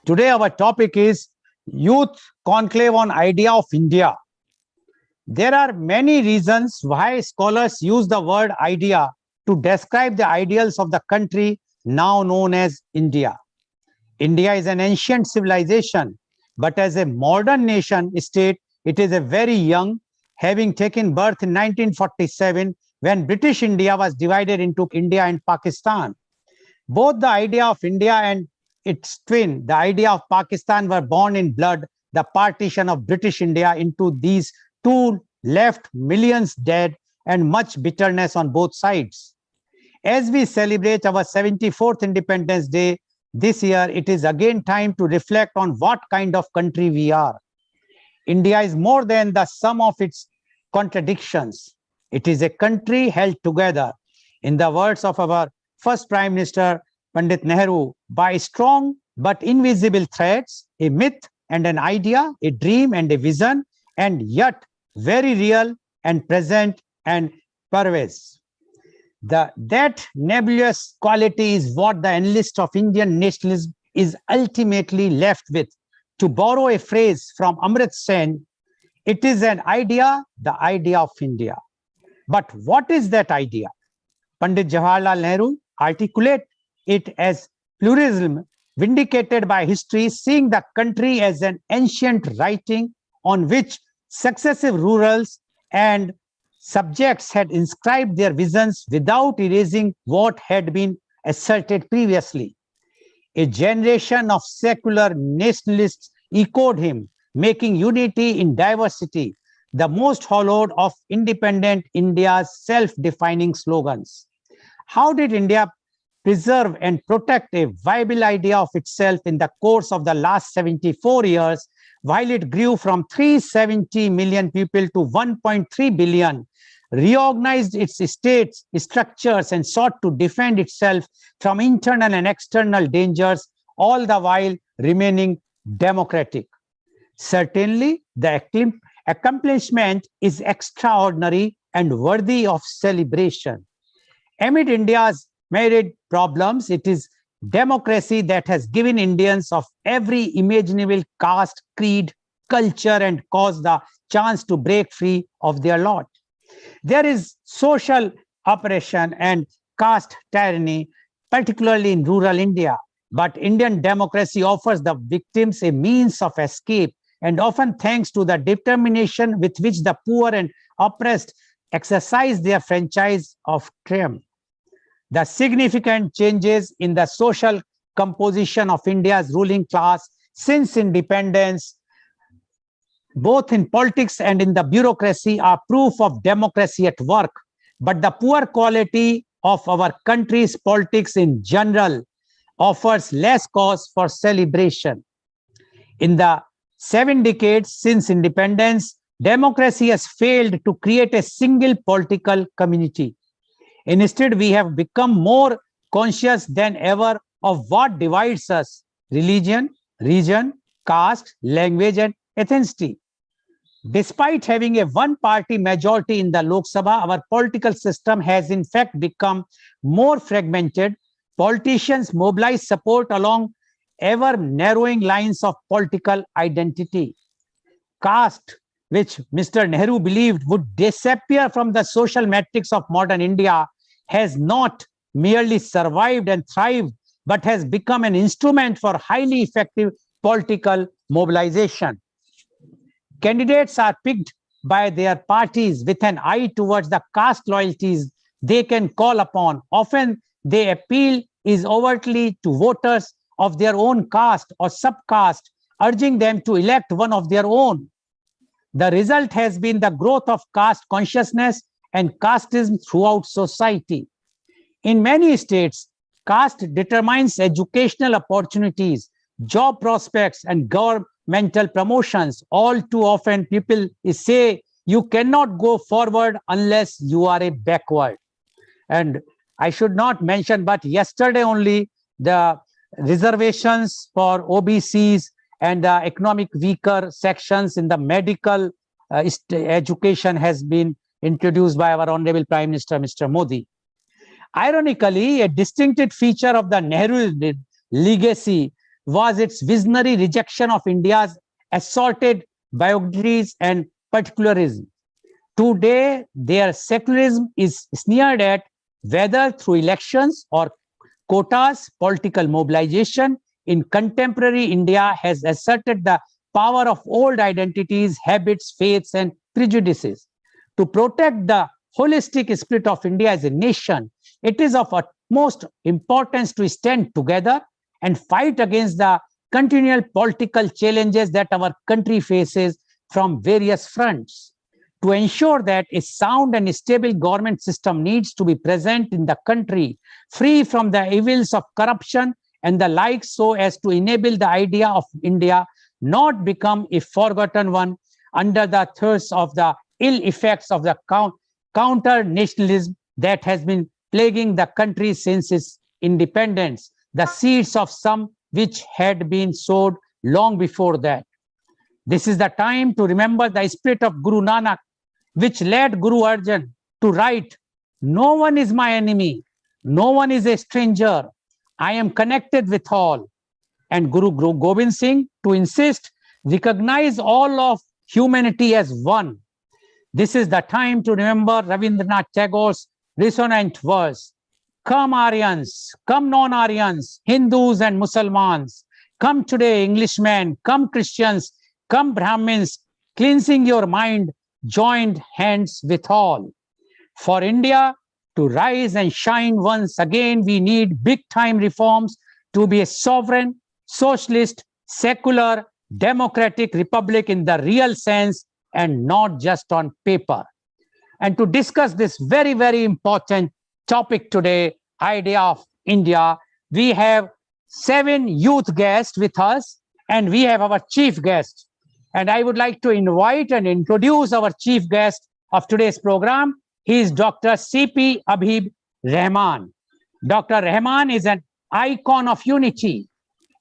Today our topic is Youth Conclave on Idea of India. There are many reasons why scholars use the word idea to describe the ideals of the country now known as India. India is an ancient civilization, but as a modern nation state, it is a very young, having taken birth in 1947 when British India was divided into India and Pakistan. Both the idea of India and its twin, the idea of Pakistan, were born in blood, the partition of British India into these two left millions dead and much bitterness on both sides. As we celebrate our 74th Independence Day this year, it is again time to reflect on what kind of country we are. India is more than the sum of its contradictions. It is a country held together, in the words of our first Prime Minister, Pandit Nehru, by strong but invisible threads, a myth and an idea, a dream and a vision, and yet very real and present and pervasive. That nebulous quality is what the analyst of Indian nationalism is ultimately left with. To borrow a phrase from Amrit Sen, it is an idea, the idea of India. But what is that idea? Pandit Jawaharlal Nehru articulate it as pluralism vindicated by history, seeing the country as an ancient writing on which successive rurals and subjects had inscribed their visions without erasing what had been asserted previously. A generation of secular nationalists echoed him, making unity in diversity the most hallowed of independent India's self-defining slogans. How did India preserve and protect a viable idea of itself in the course of the last 74 years, while it grew from 370 million people to 1.3 billion, reorganized its states, structures, and sought to defend itself from internal and external dangers, all the while remaining democratic? Certainly, the accomplishment is extraordinary and worthy of celebration. Amid India's myriad problems, it is democracy that has given Indians of every imaginable caste, creed, culture, and cause the chance to break free of their lot. There is social oppression and caste tyranny, particularly in rural India, but Indian democracy offers the victims a means of escape, and often thanks to the determination with which the poor and oppressed exercise their franchise of triumph. The significant changes in the social composition of India's ruling class since independence, both in politics and in the bureaucracy, are proof of democracy at work. But the poor quality of our country's politics in general offers less cause for celebration. In the 7 decades since independence, democracy has failed to create a single political community. Instead, we have become more conscious than ever of what divides us: religion, region, caste, language, and ethnicity. Despite having a one-party majority in the Lok Sabha, our political system has in fact become more fragmented. Politicians mobilize support along ever-narrowing lines of political identity. Caste, which Mr. Nehru believed would disappear from the social matrix of modern India, has not merely survived and thrived, but has become an instrument for highly effective political mobilization. Candidates are picked by their parties with an eye towards the caste loyalties they can call upon. Often, their appeal is overtly to voters of their own caste or subcaste, urging them to elect one of their own. The result has been the growth of caste consciousness and casteism throughout society. In many states, caste determines educational opportunities, job prospects, and governmental promotions. All too often, people say you cannot go forward unless you are a backward. And I should not mention, but yesterday only the reservations for OBCs and the economic weaker sections in the medical education has been introduced by our Honorable Prime Minister, Mr. Modi. Ironically, a distinctive feature of the Nehru legacy was its visionary rejection of India's assorted bigotries and particularism. Today, their secularism is sneered at, whether through elections or quotas. Political mobilization in contemporary India has asserted the power of old identities, habits, faiths, and prejudices. To protect the holistic spirit of India as a nation, it is of utmost importance to stand together and fight against the continual political challenges that our country faces from various fronts. To ensure that a sound and stable government system needs to be present in the country, free from the evils of corruption and the like, so as to enable the idea of India not become a forgotten one under the thirst of the ill effects of the counter nationalism that has been plaguing the country since its independence, the seeds of some which had been sowed long before that. This is the time to remember the spirit of Guru Nanak, which led Guru Arjan to write, "No one is my enemy, no one is a stranger, I am connected with all." And Guru Gobind Singh to insist, recognize all of humanity as one. This is the time to remember Rabindranath Tagore's resonant verse, "Come Aryans, come non-Aryans, Hindus and Muslims, come today Englishmen, come Christians, come Brahmins, cleansing your mind, joined hands with all." For India to rise and shine once again, we need big-time reforms to be a sovereign, socialist, secular, democratic republic in the real sense and not just on paper. And to discuss this very, very important topic today, idea of India, we have 7 youth guests with us, and we have our chief guest. And I would like to invite and introduce our chief guest of today's program. He is Dr. C.P. Habeeb Rahman. Dr. Rahman is an icon of unity.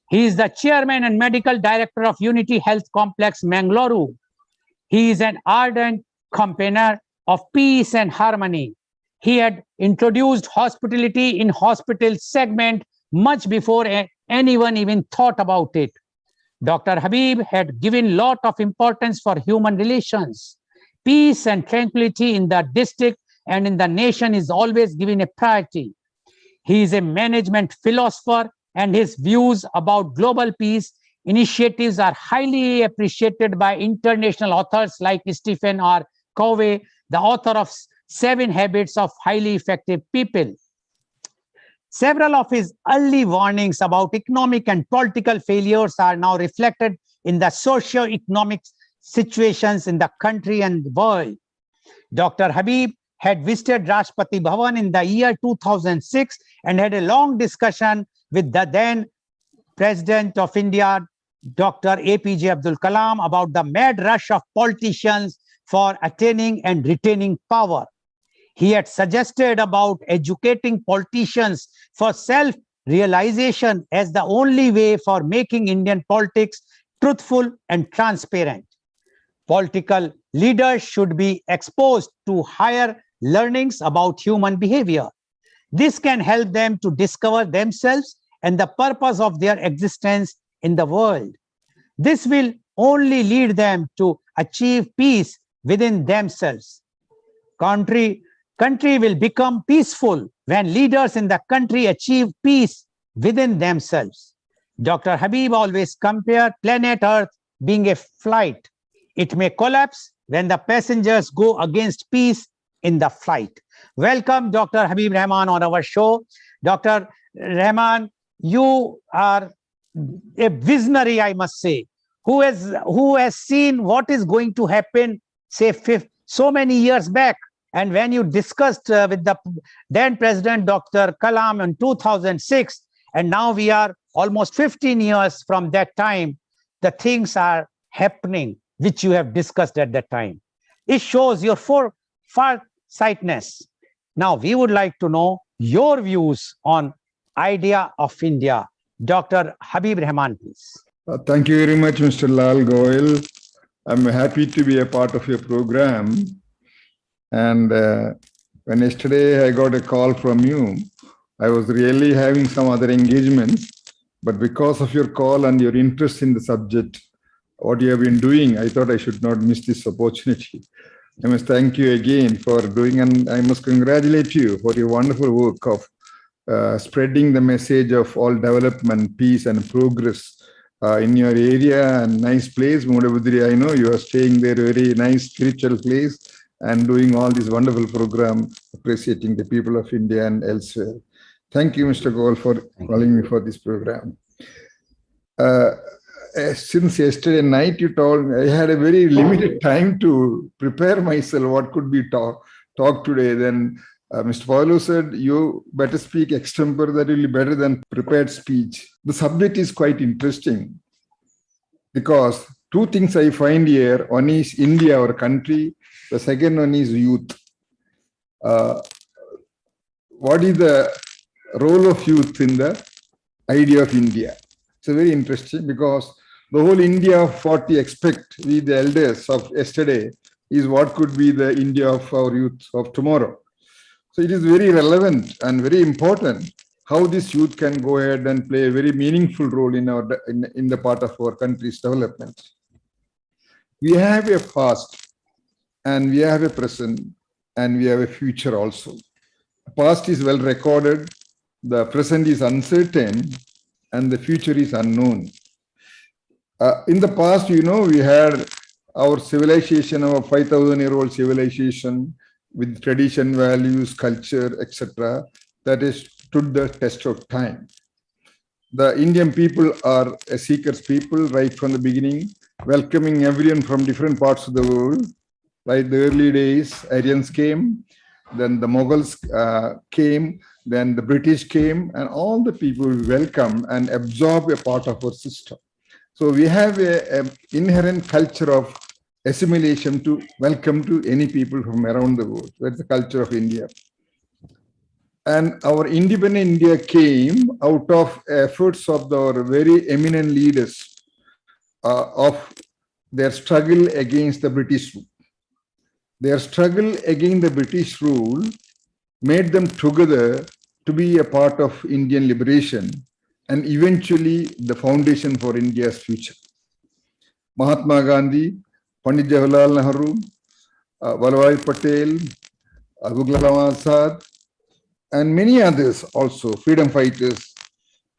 He is the chairman and medical director of Unity Health Complex, Mangalore. He is an ardent campaigner of peace and harmony. He had introduced hospitality in hospital segment much before anyone even thought about it. Dr. Habeeb had given lot of importance for human relations. Peace and tranquility in the district and in the nation is always given a priority. He is a management philosopher, and his views about global peace initiatives are highly appreciated by international authors like Stephen R. Covey, the author of 7 Habits of Highly Effective People. Several of his early warnings about economic and political failures are now reflected in the socio-economic situations in the country and the world. Dr. Habeeb had visited Rashtrapati Bhavan in the year 2006 and had a long discussion with the then President of India, Dr. APJ Abdul Kalam, about the mad rush of politicians for attaining and retaining power. He had suggested about educating politicians for self-realization as the only way for making Indian politics truthful and transparent. Political leaders should be exposed to higher learnings about human behavior. This can help them to discover themselves and the purpose of their existence in the world. This will only lead them to achieve peace within themselves. Country will become peaceful when leaders in the country achieve peace within themselves. Dr. Habeeb always compared planet Earth being a flight. It may collapse when the passengers go against peace in the flight. Welcome, Dr. Habeeb Rahman, on our show. Dr. Rahman, you are a visionary, I must say, who has seen what is going to happen, say, so many years back. And when you discussed with the then President Dr. Kalam in 2006, and now we are almost 15 years from that time, the things are happening which you have discussed at that time. It shows your farsightedness. Now, we would like to know your views on idea of India. Dr. Habeeb Rahman, please. Thank you very much, Mr. Lal Goel. I'm happy to be a part of your program. And when yesterday I got a call from you, I was really having some other engagements. But because of your call and your interest in the subject, what you have been doing, I thought I should not miss this opportunity. I must thank you again for doing, and I must congratulate you for your wonderful work of spreading the message of all development, peace, and progress in your area and nice place. Mudabudri, I know you are staying there, very nice spiritual place, and doing all this wonderful program, appreciating the people of India and elsewhere. Thank you, Mr. Goel, for calling me for this program. Since yesterday night, you told me I had a very limited time to prepare myself what could be talk today. Then Mr. Paulo said, you better speak extempore, that will be better than prepared speech. The subject is quite interesting because two things I find here. One is India, our country. The second one is youth. What is the role of youth in the idea of India? It's very interesting because the whole India of what we expect, we the elders of yesterday, is what could be the India of our youth of tomorrow. So it is very relevant and very important how this youth can go ahead and play a very meaningful role in our in the part of our country's development. We have a past and we have a present and we have a future also. The past is well recorded, the present is uncertain, and the future is unknown. In the past, you know, we had our civilization, our 5,000-year-old civilization with tradition, values, culture, etc., that has stood the test of time. The Indian people are a seekers people right from the beginning, welcoming everyone from different parts of the world. Like the early days, Aryans came, then the Mughals came, then the British came, and all the people welcome and absorb a part of our system. So we have an inherent culture of assimilation to welcome to any people from around the world. That's the culture of India. And our independent India came out of efforts of our very eminent leaders of their struggle against the British rule. Their struggle against the British rule made them together to be a part of Indian liberation and eventually the foundation for India's future. Mahatma Gandhi, Pandit Jawaharlal Nehru, Vallabhbhai Patel, Abul Kalam Azad, and many others also, freedom fighters,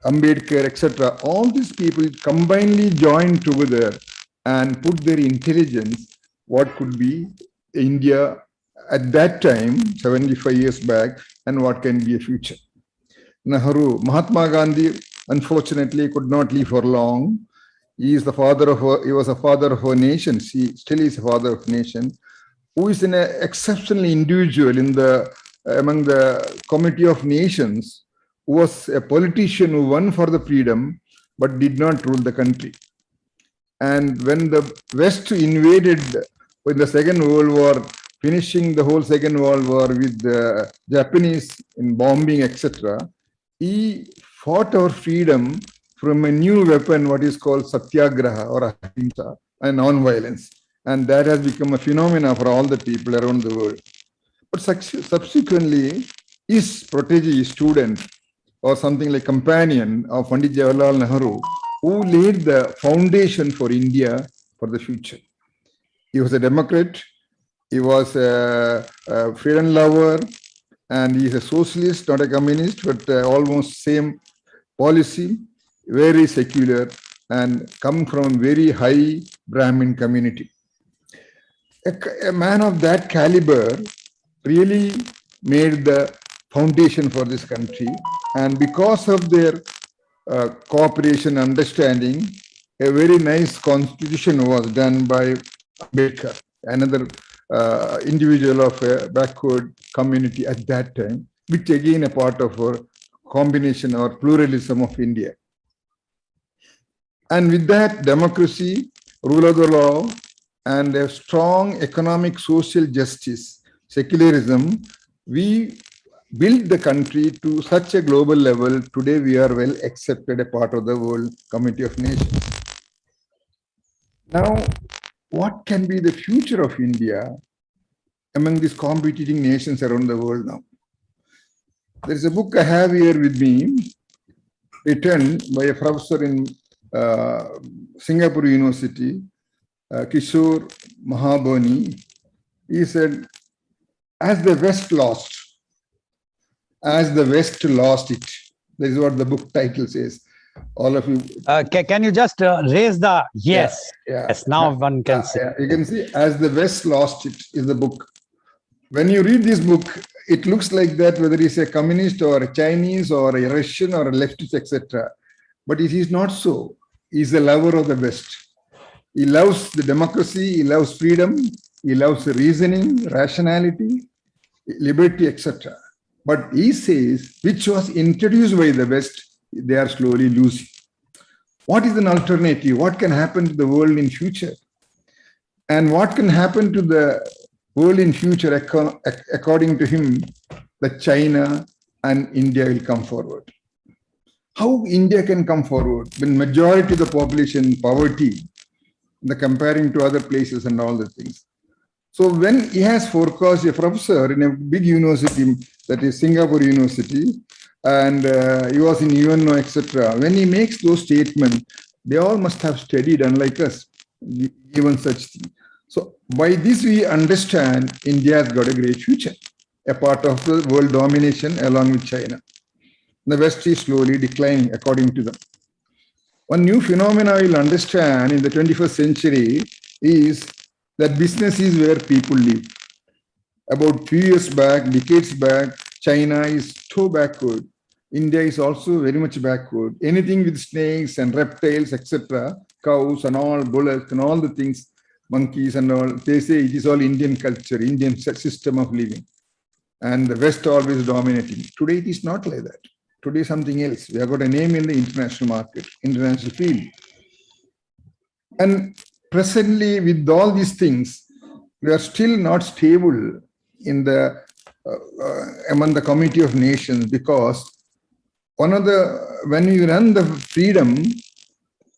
Ambedkar, etc. All these people combinedly joined together and put their intelligence, what could be India at that time, 75 years back, and what can be a future. Mahatma Gandhi, unfortunately, could not live for long. He was a father of a nation. He still is a father of a nation, who is an exceptional individual among the community of nations, who was a politician who won for the freedom, but did not rule the country. And when the West invaded in the Second World War, finishing the whole Second World War with the Japanese in bombing, etc., he fought our freedom from a new weapon, what is called satyagraha or ahimsa, and non-violence. And that has become a phenomenon for all the people around the world. But subsequently, his protege, his student, or something like companion of Pandit Jawaharlal Nehru, who laid the foundation for India for the future. He was a Democrat, he was a freedom lover, and he is a socialist, not a communist, but almost same policy, very secular, and come from very high Brahmin community. A man of that caliber really made the foundation for this country, and because of their cooperation, understanding, a very nice constitution was done by Ambedkar, another individual of a backward community at that time, which again a part of our combination or pluralism of India. And with that, democracy, rule of the law, and a strong economic social justice, secularism, we built the country to such a global level. Today, we are well accepted, a part of the world community of nations. Now, what can be the future of India among these competing nations around the world now? There is a book I have here with me. written by a professor in Singapore University, Kishore Mahaboni. He said, as the West lost, as the West lost it. That is what the book title says. All of you. Can you just raise the yes? Yeah. Yes, now one can say. Yeah. You can see, as the West lost it is the book. When you read this book, it looks like that, whether it's a communist or a Chinese or a Russian or a leftist, etc. But it is not so. He's a lover of the West. He loves the democracy, he loves freedom, he loves reasoning, rationality, liberty, etc. But he says, which was introduced by the West, they are slowly losing. What is an alternative? What can happen to the world in future? And what can happen to the world in future, according to him, that China and India will come forward? How India can come forward when majority of the population in poverty, the comparing to other places and all the things. So when he has forecast, a professor in a big university, that is Singapore University, and he was in UNO, etc. When he makes those statements, they all must have studied, unlike us, given such things. So by this we understand India has got a great future, a part of the world domination along with China. The West is slowly declining according to them. One new phenomena we'll understand in the 21st century is that business is where people live. About few years back, decades back, China is so backward. India is also very much backward. Anything with snakes and reptiles, etc., cows and all, bullocks and all the things, monkeys and all, they say it is all Indian culture, Indian system of living. And the West always dominating. Today it is not like that. Today something else. We have got a name in the international market, international field. And presently with all these things, we are still not stable in the among the Committee of Nations, because when we run the freedom,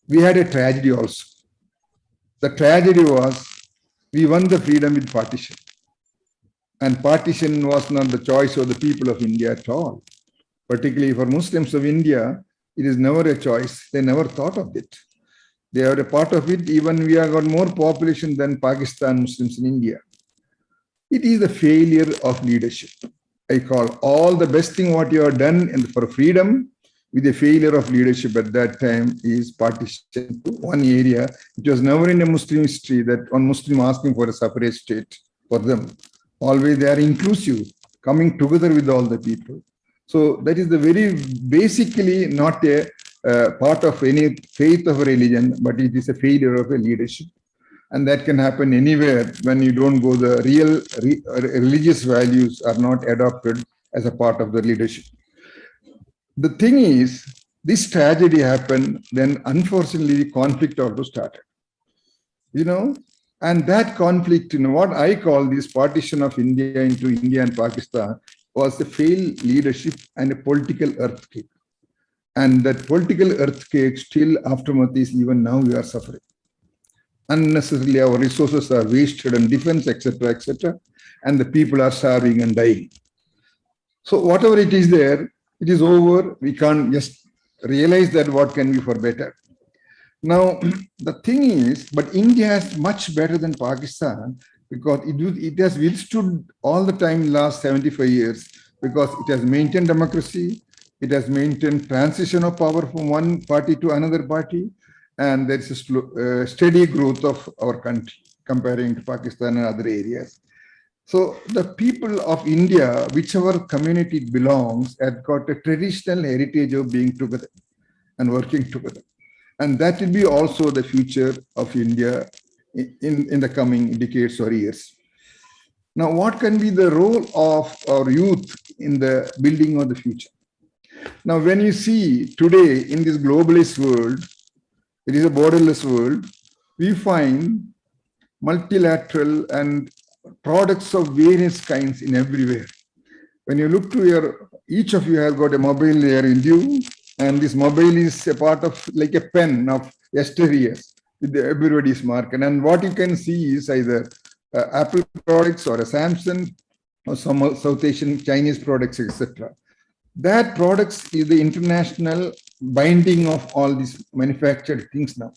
we had a tragedy also. The tragedy was we won the freedom with partition. And partition was not the choice of the people of India at all. Particularly for Muslims of India, it is never a choice. They never thought of it. They are a part of it. Even we have got more population than Pakistan Muslims in India. It is the failure of leadership. I call all the best thing what you have done for freedom with the failure of leadership at that time is partition to one area. It was never in a Muslim history that one Muslim asking for a separate state for them. Always they are inclusive, coming together with all the people. So that is the very basically not a part of any faith of a religion, but it is a failure of a leadership. And that can happen anywhere when you don't go, the real religious values are not adopted as a part of the leadership. The thing is, this tragedy happened, then unfortunately the conflict also started. And that conflict, what I call this partition of India into India and Pakistan was a failed leadership and a political earthquake. And that political earthquake still aftermath is even now we are suffering. Unnecessarily our resources are wasted on defense, etc., etc., and the people are starving and dying. So whatever it is there, it is over. We can't just realize that what can be for better. Now, the thing is, but India is much better than Pakistan because it has withstood all the time last 75 years because it has maintained democracy, it has maintained transition of power from one party to another party, and there is a steady growth of our country comparing to Pakistan and other areas. So the people of India, whichever community it belongs, have got a traditional heritage of being together and working together. And that will be also the future of India in the coming decades or years. Now, what can be the role of our youth in the building of the future? Now, when you see today in this globalist world, it is a borderless world, we find multilateral and products of various kinds in everywhere. When you look to each of you have got a mobile there in you, and this mobile is a part of like a pen of yesteryears with everybody's market. And what you can see is either Apple products or a Samsung or some South Asian Chinese products, etc. That products is the international binding of all these manufactured things now.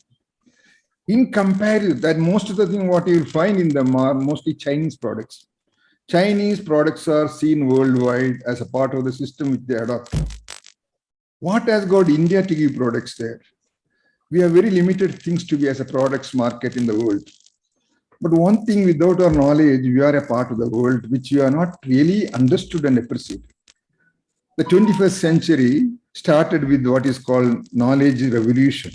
In comparison, that most of the thing what you will find in them are mostly Chinese products. Chinese products are seen worldwide as a part of the system which they adopt. What has got India to give products there? We have very limited things to be as a products market in the world. But one thing, without our knowledge, we are a part of the world which we are not really understood and appreciated. The 21st century started with what is called knowledge revolution.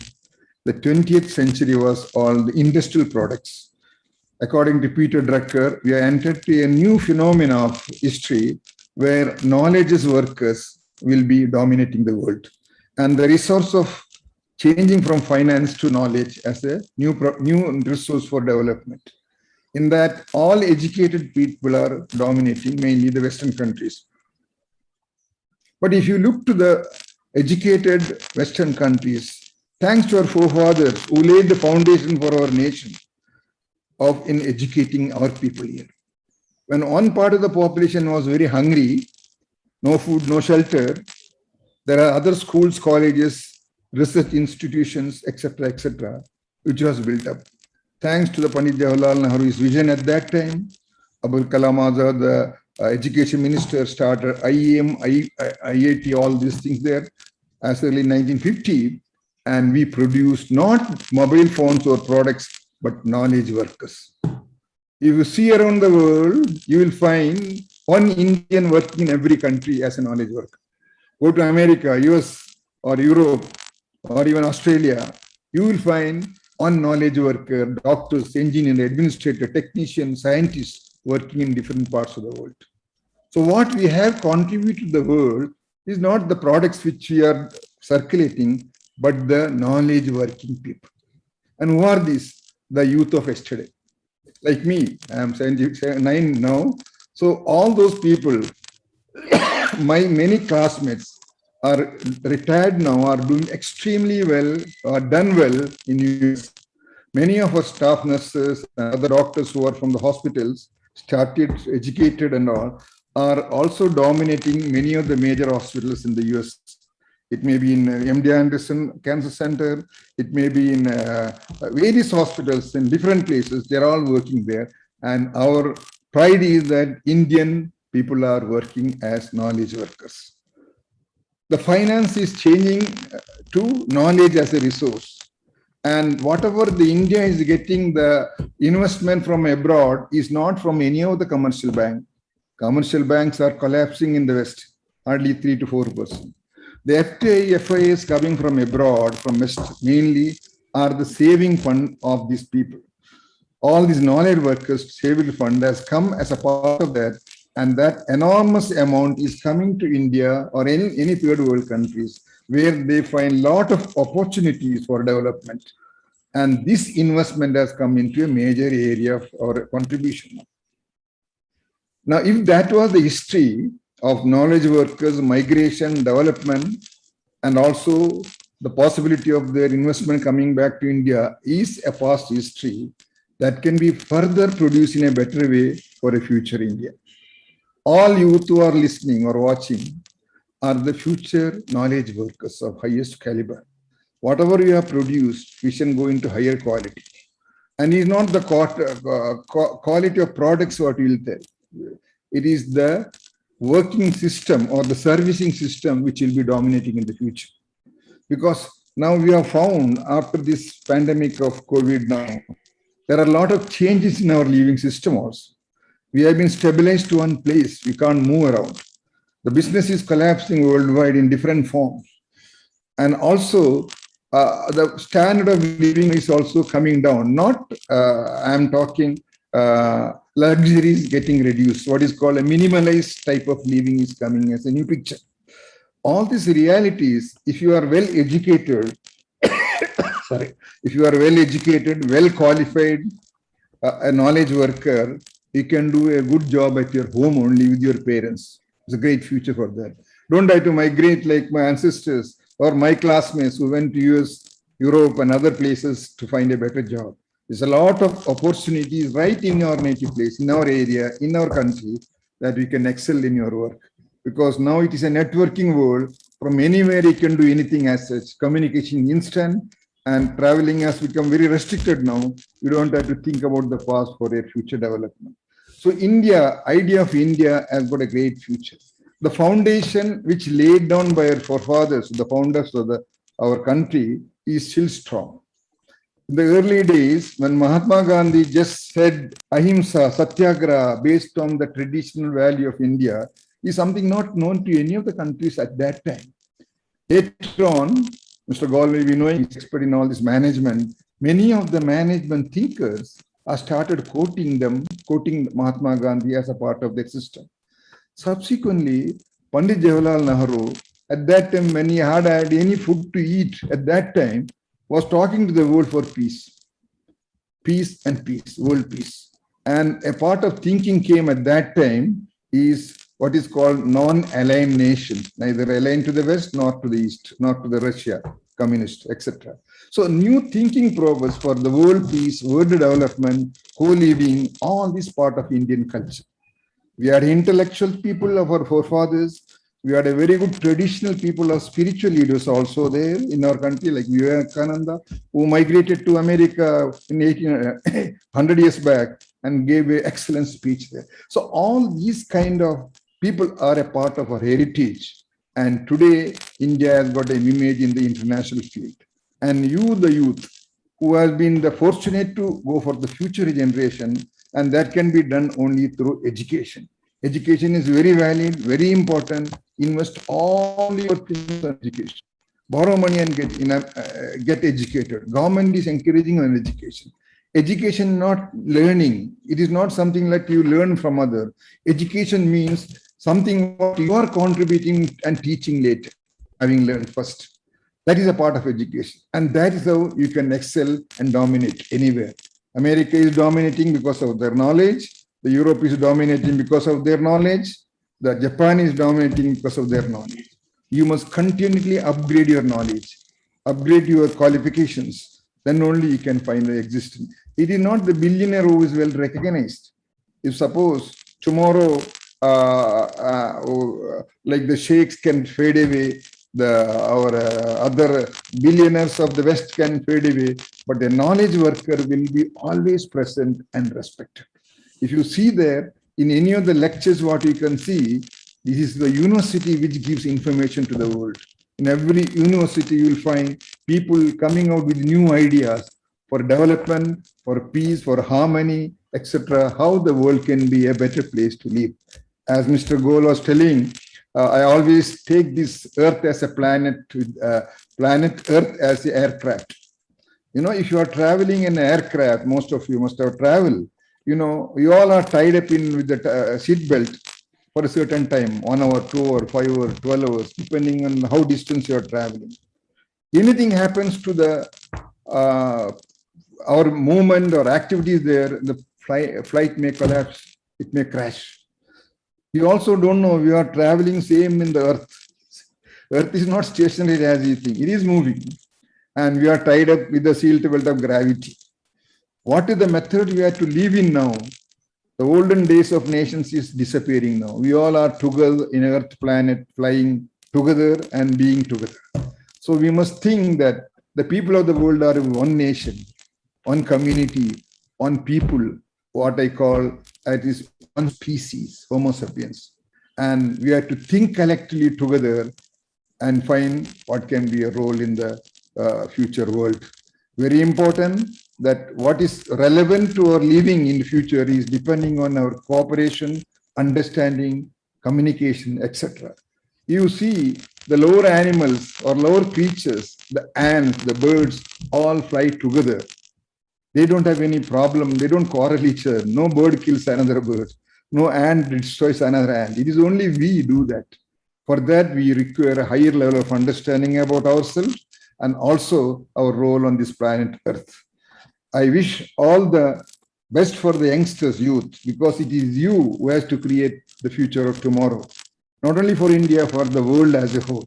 The 20th century was all the industrial products. According to Peter Drucker, we are entered to a new phenomena of history where knowledge workers will be dominating the world. And the resource of changing from finance to knowledge as a new resource for development. In that, all educated people are dominating, mainly the Western countries. But if you look to the educated Western countries, thanks to our forefathers who laid the foundation for our nation in educating our people here. When one part of the population was very hungry, no food, no shelter, there are other schools, colleges, research institutions, etc., which was built up. Thanks to the Pandit Jawaharlal Nehru's vision at that time, Abul Kalam Azad, the education minister, started IEM, IIT, all these things there as early 1950. And we produced not mobile phones or products, but knowledge workers. If you see around the world, you will find one Indian working in every country as a knowledge worker. Go to America, US, or Europe, or even Australia, you will find one knowledge worker, doctors, engineer, administrator, technician, scientists working in different parts of the world. So what we have contributed to the world is not the products which we are circulating, but the knowledge working people. And who are these? The youth of yesterday. Like me, I am 79 now. So all those people, my many classmates, are retired now, are doing extremely well, are done well in US. Many of our staff nurses and other doctors who are from the hospitals, started, educated and all, are also dominating many of the major hospitals in the US. It may be in MD Anderson Cancer Center, it may be in various hospitals in different places, they're all working there. And our pride is that Indian people are working as knowledge workers. The finance is changing to knowledge as a resource. And whatever the India is getting the investment from abroad is not from any of the commercial bank. Commercial banks are collapsing in the West, hardly 3 to 4%. The FDI, FIAs coming from abroad, from West mainly, are the saving fund of these people. All these knowledge workers saving fund has come as a part of that. And that enormous amount is coming to India or any third world countries where they find a lot of opportunities for development. And this investment has come into a major area of our contribution. Now, if that was the history of knowledge workers, migration, development, and also the possibility of their investment coming back to India is a past history that can be further produced in a better way for a future India. All youth who are listening or watching are the future knowledge workers of highest caliber. Whatever we have produced, we shall go into higher quality. And it is not the quality of products what we will tell. It is the working system or the servicing system which will be dominating in the future. Because now we have found after this pandemic of COVID now, there are a lot of changes in our living system also. We have been stabilized to one place. We can't move around. The business is collapsing worldwide in different forms. And also, the standard of living is also coming down. Not, I'm talking, luxury is getting reduced. What is called a minimalized type of living is coming as a new picture. All these realities, if you are well educated, if you are well educated, well qualified, a knowledge worker, you can do a good job at your home only with your parents. It's a great future for that. Don't have to migrate like my ancestors or my classmates who went to US, Europe and other places to find a better job. There's a lot of opportunities right in your native place, in our area, in our country, that we can excel in your work. Because now it is a networking world. From anywhere you can do anything as such. Communication instant, and traveling has become very restricted now. You don't have to think about the past for a future development. So India, idea of India has got a great future. The foundation which laid down by our forefathers, the founders of our country, is still strong. In the early days, when Mahatma Gandhi just said Ahimsa, Satyagraha, based on the traditional value of India, is something not known to any of the countries at that time. Later on, Mr. Goel may be knowing, he's expert in all this management. Many of the management thinkers have started quoting Mahatma Gandhi as a part of their system. Subsequently, Pandit Jawaharlal Nehru, at that time, when he had any food to eat at that time, was talking to the world for peace. Peace and peace, world peace. And a part of thinking came at that time is what is called non-aligned nation, neither aligned to the West, nor to the East, nor to the Russia, communist, etc. So new thinking progress for the world peace, world development, co-living, all this part of Indian culture. We are intellectual people of our forefathers. We had a very good traditional people of spiritual leaders also there in our country, like Vivekananda, who migrated to America in 100 years back and gave an excellent speech there. So all these kind of people are a part of our heritage. And today, India has got an image in the international field. And you, the youth, who has been the fortunate to go for the future generation, and that can be done only through education. Education is very valid, very important. Invest all your things on education. Borrow money and get educated. Government is encouraging on education. Education, not learning. It is not something like you learn from other. Education means something what you are contributing and teaching later, having learned first. That is a part of education. And that is how you can excel and dominate anywhere. America is dominating because of their knowledge. The Europe is dominating because of their knowledge. The Japan is dominating because of their knowledge. You must continually upgrade your knowledge, upgrade your qualifications. Then only you can find the existence. It is not the billionaire who is well recognized. If suppose tomorrow, like the sheikhs can fade away, our other billionaires of the West can fade away, but the knowledge worker will be always present and respected. If you see there, in any of the lectures, what you can see, this is the university which gives information to the world. In every university, you will find people coming out with new ideas for development, for peace, for harmony, etc., how the world can be a better place to live. As Mr. Goel was telling, I always take this Earth as a planet, planet Earth as the aircraft. You know, if you are traveling in an aircraft, most of you must have traveled, you know, you all are tied up in with the seat belt for a certain time, 1 hour, 2 or 5 or 12 hours, depending on how distance you are traveling. Anything happens to the our movement or activities there, the flight may collapse, it may crash. You also don't know, we are traveling same in the Earth. Earth is not stationary as you think, it is moving. And we are tied up with the seat belt of gravity. What is the method we have to live in now? The olden days of nations is disappearing now. We all are together in Earth planet, flying together and being together. So we must think that the people of the world are one nation, one community, one people, what I call it is one species, Homo sapiens. And we have to think collectively together and find what can be a role in the future world. Very important that what is relevant to our living in the future is depending on our cooperation, understanding, communication, etc. You see the lower animals or lower creatures, the ants, the birds, all fly together. They don't have any problem. They don't quarrel each other. No bird kills another bird. No ant destroys another ant. It is only we do that. For that, we require a higher level of understanding about ourselves and also our role on this planet Earth. I wish all the best for the youngsters, youth, because it is you who has to create the future of tomorrow. Not only for India, for the world as a whole.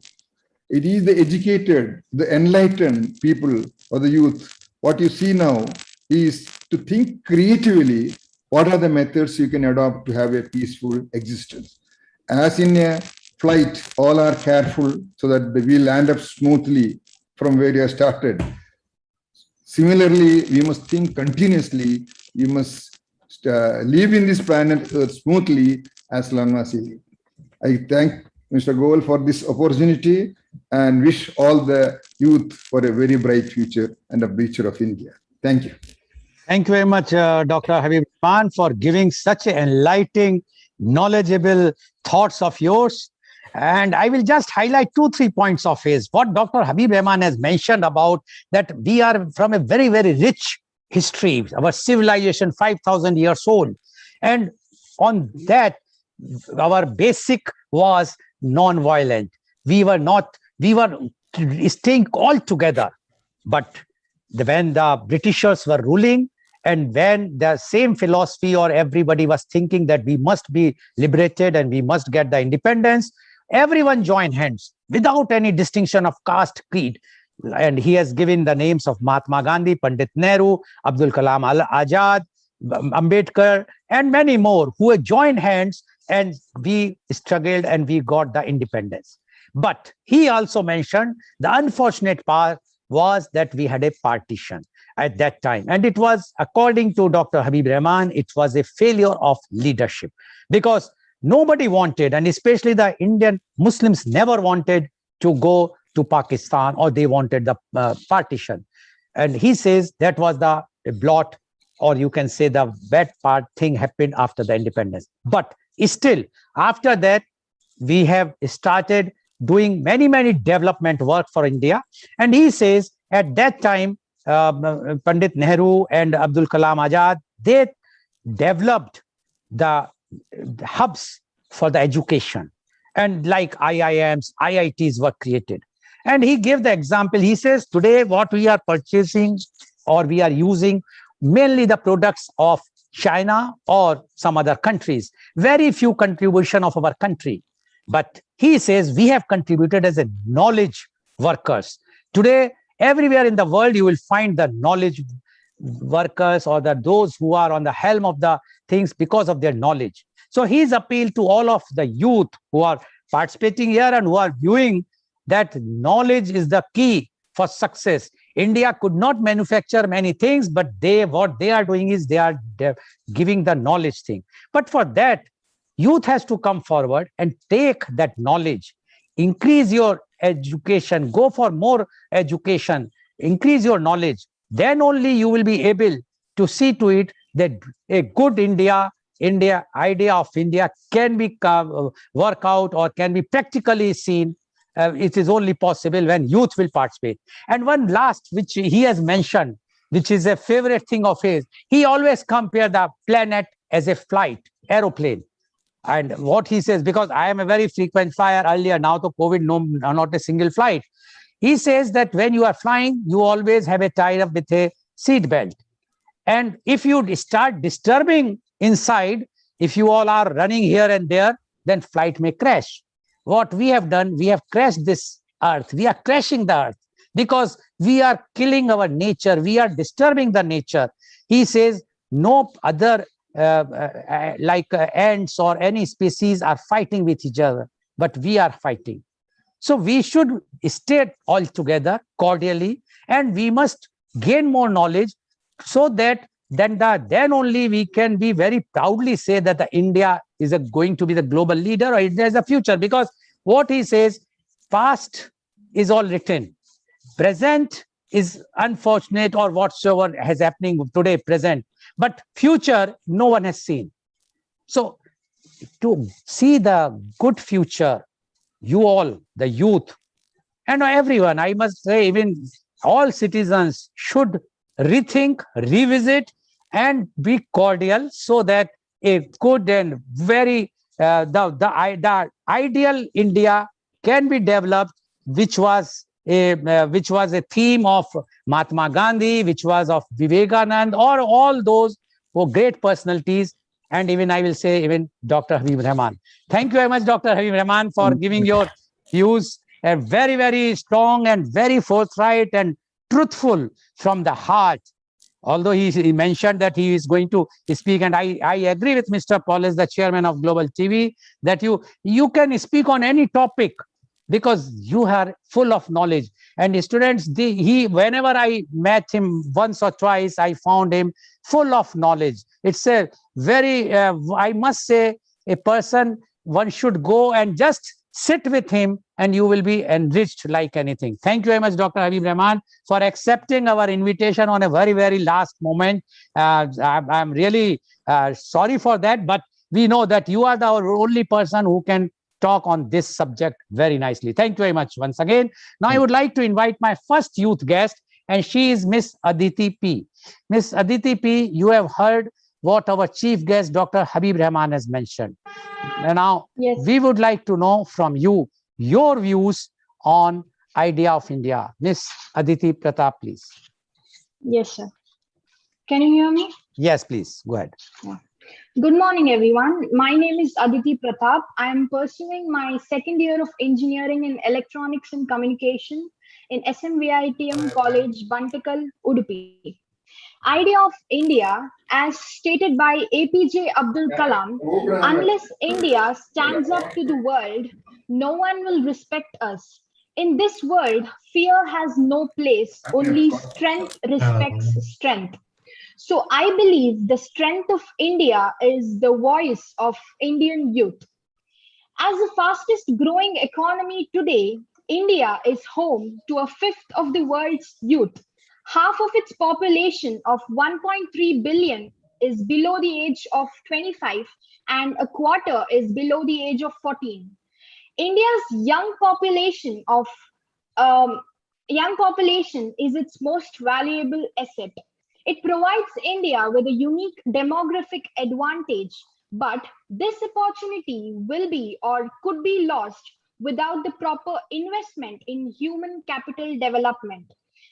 It is the educated, the enlightened people or the youth. What you see now is to think creatively, what are the methods you can adopt to have a peaceful existence. As in a flight, all are careful so that we land up smoothly from where you have started. Similarly, we must think continuously. We must live in this planet Earth smoothly as long as we live. I thank Mr. Goel for this opportunity and wish all the youth for a very bright future and a future of India. Thank you. Thank you very much, Dr. Habeeb Rahman, for giving such enlightening, knowledgeable thoughts of yours. And I will just highlight 2-3 points of his. What Dr. Habeeb Rahman has mentioned about that we are from a very, very rich history, our civilization 5,000 years old. And on that, our basic was non-violent. We were staying all together. But when the Britishers were ruling, and when the same philosophy or everybody was thinking that we must be liberated and we must get the independence, everyone joined hands without any distinction of caste, creed. And he has given the names of Mahatma Gandhi, Pandit Nehru, Abdul Kalam Azad, Ambedkar, and many more who had joined hands, and we struggled and we got the independence. But he also mentioned the unfortunate part was that we had a partition at that time. And it was, according to Dr. Habeeb Rahman, it was a failure of leadership because nobody wanted, and especially the Indian Muslims never wanted to go to Pakistan, or they wanted the partition. And he says that was the blot, or you can say the bad part thing happened after the independence. But still, after that, we have started doing many, many development work for India. And he says at that time, Pandit Nehru and Abdul Kalam Azad, they developed the hubs for the education. And like IIMs, IITs were created. And he gave the example. He says, today what we are purchasing or we are using mainly the products of China or some other countries. Very few contribution of our country. But he says we have contributed as a knowledge workers. Today, everywhere in the world, you will find the knowledge workers or those who are on the helm of the things because of their knowledge. So his appeal to all of the youth who are participating here and who are viewing that knowledge is the key for success. India could not manufacture many things, but what they are doing is they are giving the knowledge thing. But for that, youth has to come forward and take that knowledge, increase your education, go for more education, increase your knowledge. Then only you will be able to see to it that a good idea of India can be work out or can be practically seen. It is only possible when youth will participate. And one last, which he has mentioned, which is a favorite thing of his, he always compared the planet as a flight, aeroplane. And what he says, because I am a very frequent flyer earlier, now to COVID, no, not a single flight. He says that when you are flying, you always have a tied up with a seat belt. And if you start disturbing inside, if you all are running here and there, then flight may crash. What we have done, we have crashed this earth. We are crashing the earth because we are killing our nature. We are disturbing the nature. He says no other ants or any species are fighting with each other, but we are fighting. So we should stay all together cordially, and we must gain more knowledge so that then only we can be very proudly say that the India is going to be the global leader or India is the future. Because what he says, past is all written, present is unfortunate or whatsoever is happening today, present. But future, no one has seen. So to see the good future, you all, the youth, and everyone, I must say, even all citizens should rethink, revisit, and be cordial so that a good and very, the ideal India can be developed, which was a theme of Mahatma Gandhi, which was of Vivekananda, or all those who great personalities, and even I will say even Dr. Habeeb Rahman. Thank you very much, Dr. Habeeb Rahman, for giving your views, very, very strong and very forthright and truthful from the heart. although he mentioned that he is going to speak, and I agree with Mr. Paul as the chairman of Global TV, that you can speak on any topic because you are full of knowledge. And students, whenever I met him once or twice, I found him full of knowledge. It's a very, I must say, a person one should go and just sit with him and you will be enriched like anything. Thank you very much, Dr. Habeeb Rahman, for accepting our invitation on a very, very last moment. I'm really sorry for that, but we know that you are the only person who can talk on this subject very nicely. Thank you very much once again. Now I would like to invite my first youth guest, and she is Miss Aditi P. Miss Aditi P, you have heard what our chief guest, Dr. Habeeb Rahman, has mentioned. Now, Yes. we would like to know from you your views on idea of India. Miss Aditi Pratap, please. Yes, sir. Can you hear me? Yes, please. Go ahead. Yeah. Good morning, everyone. My name is Aditi Pratap. I am pursuing my second year of engineering in electronics and communication in SMVITM College, Bantikal, Udupi. Idea of India, as stated by APJ Abdul Kalam, unless India stands up to the world, no one will respect us. In this world, fear has no place, only strength respects strength. So I believe the strength of India is the voice of Indian youth. As the fastest growing economy today, India is home to a fifth of the world's youth. Half of its population of 1.3 billion is below the age of 25 and a quarter is below the age of 14. India's um, young population is its most valuable asset. It provides India with a unique demographic advantage, but this opportunity will be or could be lost without the proper investment in human capital development.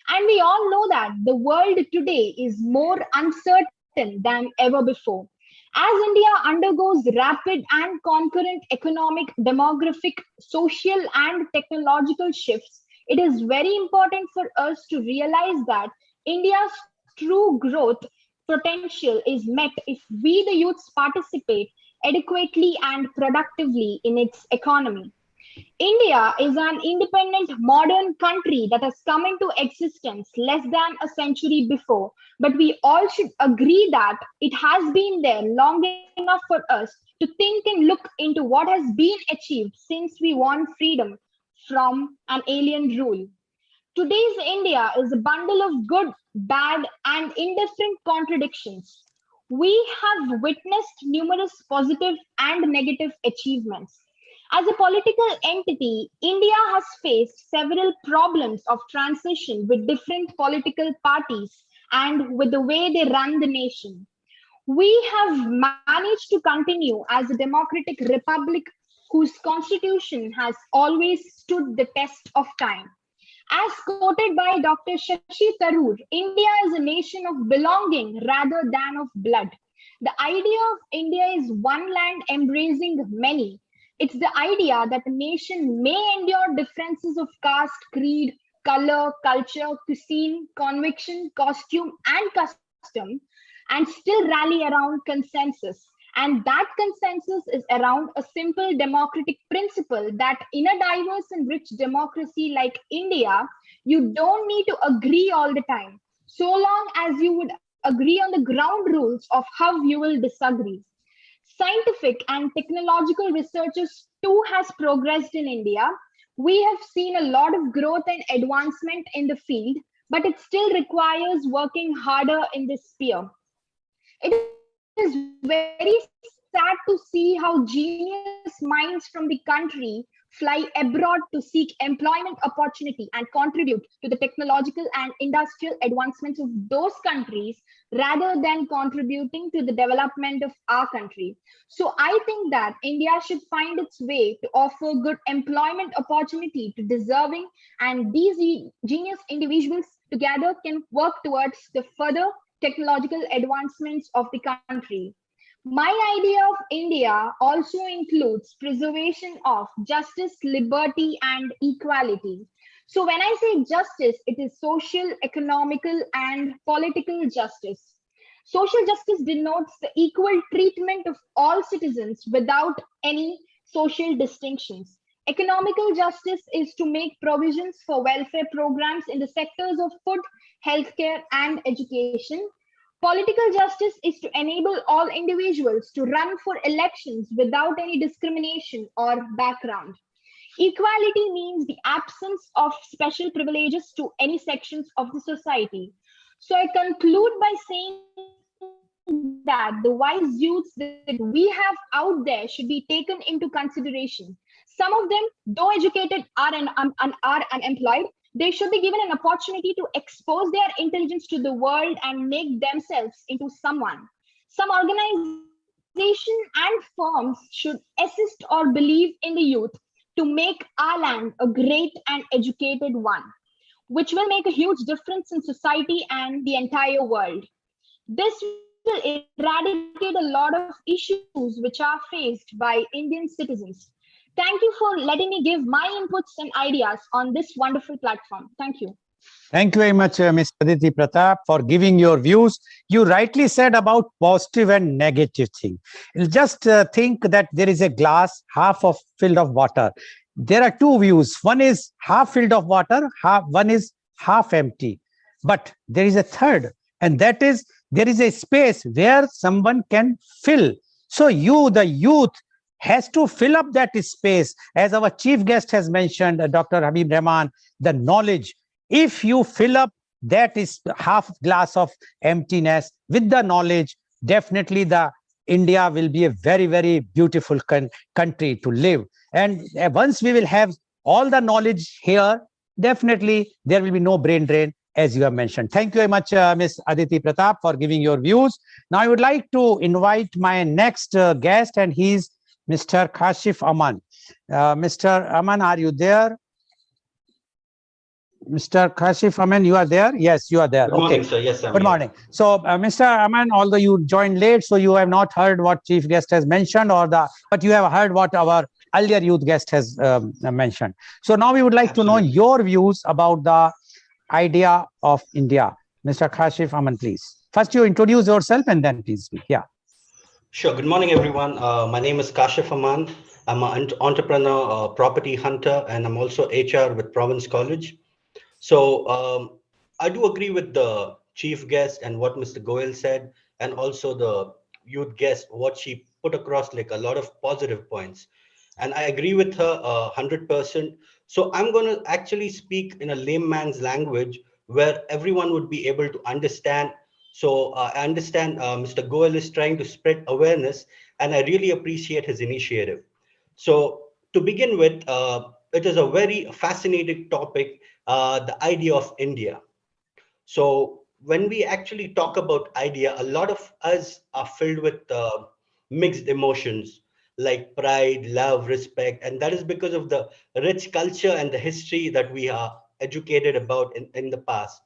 And we all know that the world today is more uncertain than ever before. As India undergoes rapid and concurrent economic, demographic, social, and technological shifts, it is very important for us to realize that India's true growth potential is met if we, the youths, participate adequately and productively in its economy. India is an independent modern country that has come into existence less than a century before, but we all should agree that it has been there long enough for us to think and look into what has been achieved since we won freedom from an alien rule. Today's India is a bundle of good, bad, and indifferent contradictions. We have witnessed numerous positive and negative achievements. As a political entity, India has faced several problems of transition with different political parties and with the way they run the nation. We have managed to continue as a democratic republic whose constitution has always stood the test of time. As quoted by Dr. Shashi Tharoor, India is a nation of belonging rather than of blood. The idea of India is one land embracing many. It's the idea that a nation may endure differences of caste, creed, color, culture, cuisine, conviction, costume, and custom, and still rally around consensus. And that consensus is around a simple democratic principle that in a diverse and rich democracy like India, you don't need to agree all the time, so long as you would agree on the ground rules of how you will disagree. Scientific and technological researches too has progressed in India. We have seen a lot of growth and advancement in the field, but it still requires working harder in this sphere. It is very sad to see how genius minds from the country fly abroad to seek employment opportunity and contribute to the technological and industrial advancements of those countries rather than contributing to the development of our country. So I think that India should find its way to offer good employment opportunity to deserving, and these genius individuals together can work towards the further technological advancements of the country. My idea of India also includes preservation of justice, liberty, and equality. So when I say justice, it is social, economical, and political justice. Social justice denotes the equal treatment of all citizens without any social distinctions. Economical justice is to make provisions for welfare programs in the sectors of food, healthcare, and education. Political justice is to enable all individuals to run for elections without any discrimination or background. Equality means the absence of special privileges to any sections of the society. So I conclude by saying that the wise youths that we have out there should be taken into consideration. Some of them, though educated, are unemployed. They should be given an opportunity to expose their intelligence to the world and make themselves into someone. Some organization and firms should assist or believe in the youth to make our land a great and educated one, which will make a huge difference in society and the entire world. This will eradicate a lot of issues which are faced by Indian citizens. Thank you for letting me give my inputs and ideas on this wonderful platform. Thank you. Thank you very much, Ms. Aditi Pratap, for giving your views. You rightly said about positive and negative thing. Just think that there is a glass half of filled of water. There are two views. One is half filled of water, one is half empty. But there is a third, and that is there is a space where someone can fill. So you, the youth, has to fill up that space. As our chief guest has mentioned, Dr. Habeeb Rahman, the knowledge. If you fill up that is half glass of emptiness with the knowledge, definitely the India will be a very, very beautiful country to live. And once we will have all the knowledge here, definitely there will be no brain drain, as you have mentioned. Thank you very much, Ms. Aditi Pratap, for giving your views. Now I would like to invite my next guest, and he's Mr. Kashif Aman. Mr. Aman, are you there? Mr. Kashif Aman, you are there? Yes, you are there. Good morning, sir. Yes, I'm Good here. morning. So, Mr. Aman, although you joined late, so you have not heard what chief guest has mentioned, but you have heard what our earlier youth guest has mentioned. So now we would like to know Absolutely. your views about the idea of India. Mr. Kashif Aman, please. First, you introduce yourself and then please speak. Yeah. Sure. Good morning, everyone. My name is Kashif Aman. I'm an entrepreneur, property hunter, and I'm also HR with Province College. So I do agree with the chief guest and what Mr. Goel said, and also the youth guest, what she put across, like a lot of positive points. And I agree with her 100%. So I'm going to actually speak in a layman's language where everyone would be able to understand. So I understand Mr. Goel is trying to spread awareness, and I really appreciate his initiative. So to begin with, it is a very fascinating topic, the idea of India. So when we actually talk about idea, a lot of us are filled with mixed emotions like pride, love, respect, and that is because of the rich culture and the history that we are educated about in the past.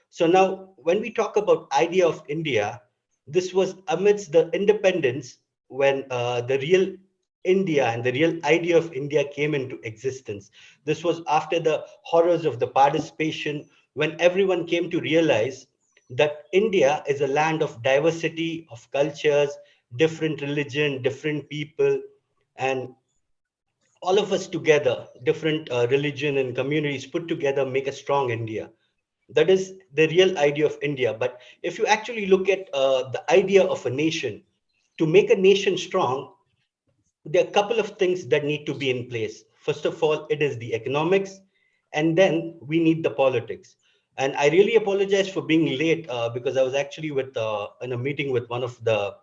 So now when we talk about idea of India, this was amidst the independence when the real India and the real idea of India came into existence. This was after the horrors of the participation, when everyone came to realize that India is a land of diversity, of cultures, different religion, different people, and all of us together, different religion and communities put together make a strong India. That is the real idea of India. But if you actually look at the idea of a nation, to make a nation strong, there are a couple of things that need to be in place. First of all, it is the economics, and then we need the politics. And I really apologize for being late because I was actually in a meeting with one of the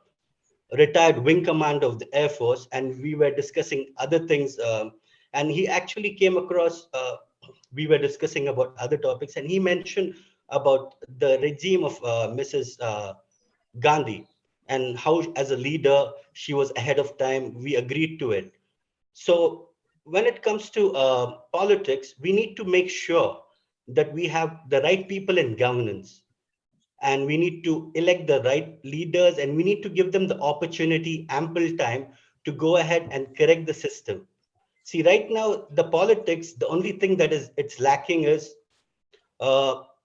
retired wing commander of the Air Force, and we were discussing other things. And he actually came across, we were discussing about other topics, and he mentioned about the regime of Mrs. Gandhi and how, as a leader, she was ahead of time. We agreed to it. So when it comes to politics, we need to make sure that we have the right people in governance, and we need to elect the right leaders, and we need to give them the opportunity, ample time to go ahead and correct the system. See, right now, the politics, the only thing that it's lacking is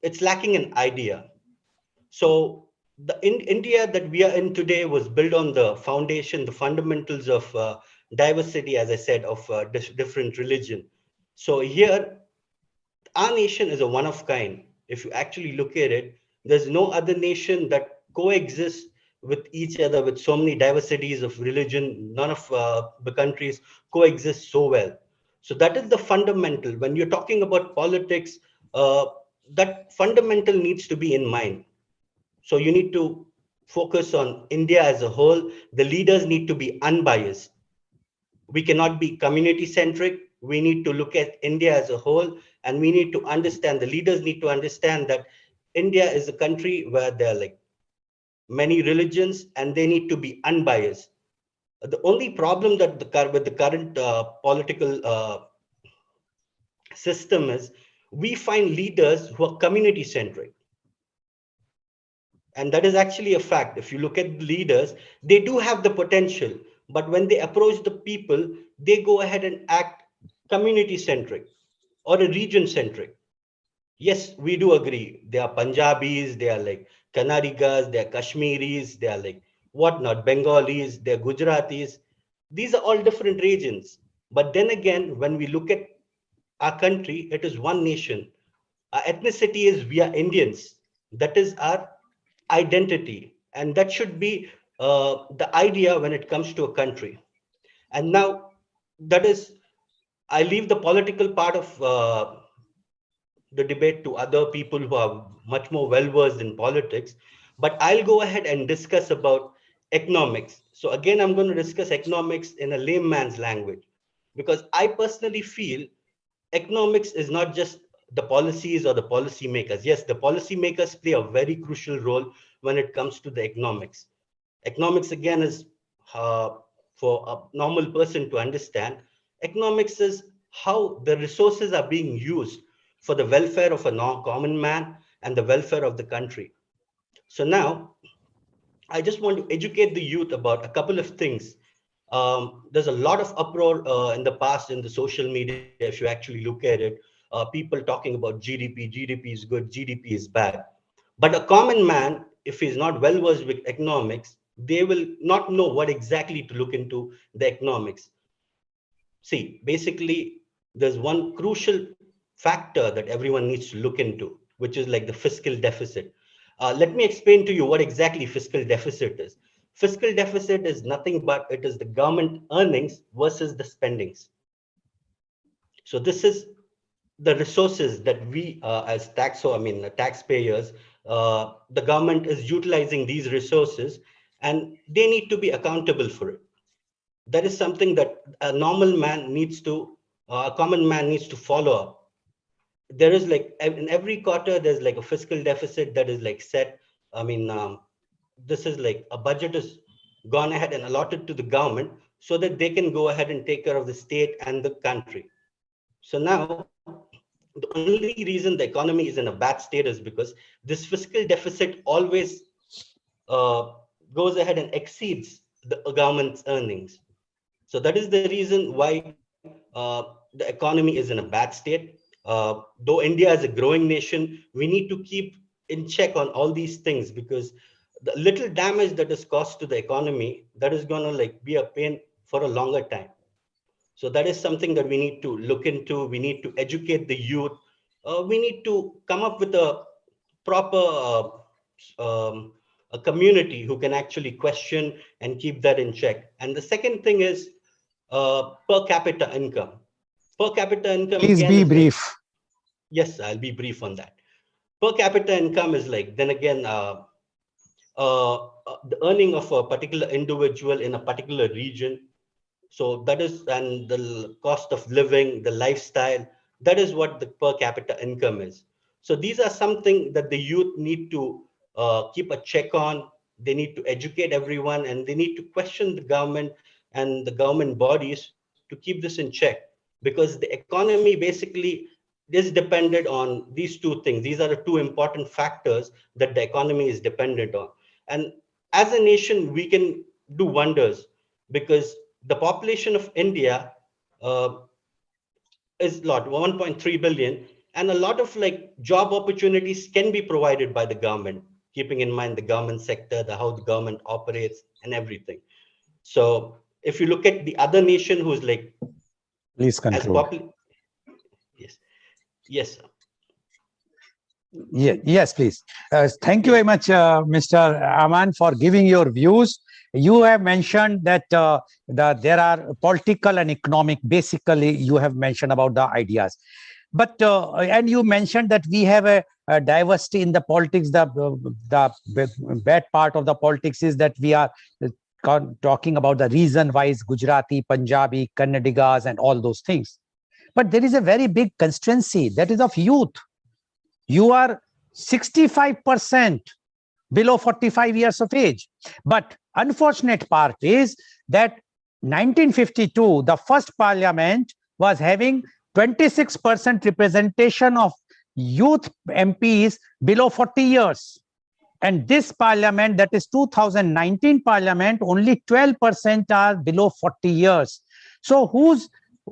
it's lacking an idea. So the India that we are in today was built on the foundation, the fundamentals of diversity, as I said, of different religion. So here, our nation is a one of kind. If you actually look at it, there's no other nation that coexists with each other with so many diversities of religion. None of the countries coexist so well. So that is the fundamental. When you're talking about politics, uh, that fundamental needs to be in mind. So you need to focus on India as a whole. The leaders need to be unbiased. We cannot be community centric. We need to look at India as a whole, and we need to understand, the leaders need to understand that India is a country where there are like many religions and they need to be unbiased. The only problem that with the current political system is we find leaders who are community centric. And that is actually a fact. If you look at the leaders, they do have the potential, but when they approach the people, they go ahead and act community centric or a region centric. Yes, we do agree. They are Punjabis, they are like Kannadigas, they are Kashmiris, they are like whatnot, Bengalis, they are Gujaratis. These are all different regions. But then again, when we look at our country, it is one nation. Our ethnicity is we are Indians. That is our identity. And that should be the idea when it comes to a country. And now that is, I leave the political part of the debate to other people who are much more well versed in politics, but I'll go ahead and discuss about economics. So again, I'm going to discuss economics in a layman's language, because I personally feel economics is not just the policies or the policy makers. Yes, the policy makers play a very crucial role when it comes to the economics. Economics again is uh, for a normal person to understand. Economics is how the resources are being used for the welfare of a common man and the welfare of the country. So now I just want to educate the youth about a couple of things. There's a lot of uproar in the past in the social media. If you actually look at it, people talking about GDP. GDP is good, GDP is bad. But a common man, if he's not well versed with economics, they will not know what exactly to look into the economics. See, basically, there's one crucial factor that everyone needs to look into, which is like the fiscal deficit. Let me explain to you what exactly fiscal deficit is. Fiscal deficit is nothing but it is the government earnings versus the spendings. So this is the resources that we as taxpayers, the government is utilizing these resources and they need to be accountable for it. That is something that a normal man needs to, a common man needs to follow up. There is like in every quarter, there's like a fiscal deficit that is like set. I mean, this is like a budget is gone ahead and allotted to the government so that they can go ahead and take care of the state and the country. So now, the only reason the economy is in a bad state is because this fiscal deficit always uh, goes ahead and exceeds the government's earnings. So that is the reason why the economy is in a bad state. Though India is a growing nation, we need to keep in check on all these things, because the little damage that is caused to the economy, that is going to like be a pain for a longer time. So that is something that we need to look into. We need to educate the youth. We need to come up with a proper a community who can actually question and keep that in check. And the second thing is per capita income. Per capita income Please again be is like, brief. yes, I'll be brief on that. Per capita income is like, then again, the earning of a particular individual in a particular region. So that is, and the cost of living, the lifestyle, that is what the per capita income is. So these are something that the youth need to keep a check on. They need to educate everyone and they need to question the government and the government bodies to keep this in check, because the economy basically is dependent on these two things. These are the two important factors that the economy is dependent on. And as a nation, we can do wonders, because the population of India is a lot, 1.3 billion, and a lot of like job opportunities can be provided by the government, keeping in mind the government sector, how the government operates and everything. So if you look at the other nation who's like Please as conclude. popular, yes, yes, Yes, please. Thank you yes. very much, Mr. Aman, for giving your views. You have mentioned that there are political and economic, basically, you have mentioned about the ideas. But, and you mentioned that we have a diversity in the politics. The bad part of the politics is that we are talking about the reason why is Gujarati, Punjabi, Kannadigas, and all those things. But there is a very big constituency that is of youth. You are 65% below 45 years of age. But unfortunate part is that 1952, the first parliament was having 26% representation of youth MPs below 40 years. And this parliament, that is 2019 parliament, only 12% are below 40 years. So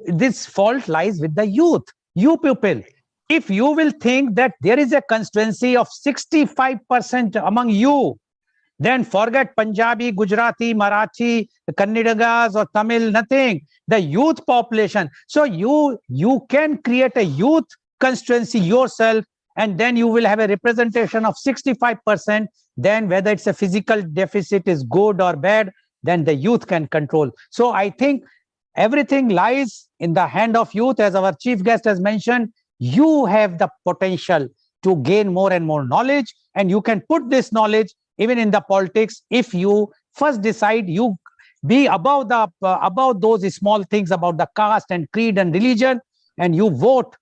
this fault lies with the youth, you people. If you will think that there is a constituency of 65% among you, then forget Punjabi, Gujarati, Marathi, Kannadigas or Tamil, nothing. The youth population. So you can create a youth constituency yourself, and then you will have a representation of 65%. Then whether it's a physical deficit is good or bad, then the youth can control. So I think everything lies in the hand of youth. As our chief guest has mentioned, you have the potential to gain more and more knowledge, and you can put this knowledge even in the politics if you first decide you be above those small things about the caste and creed and religion, and you vote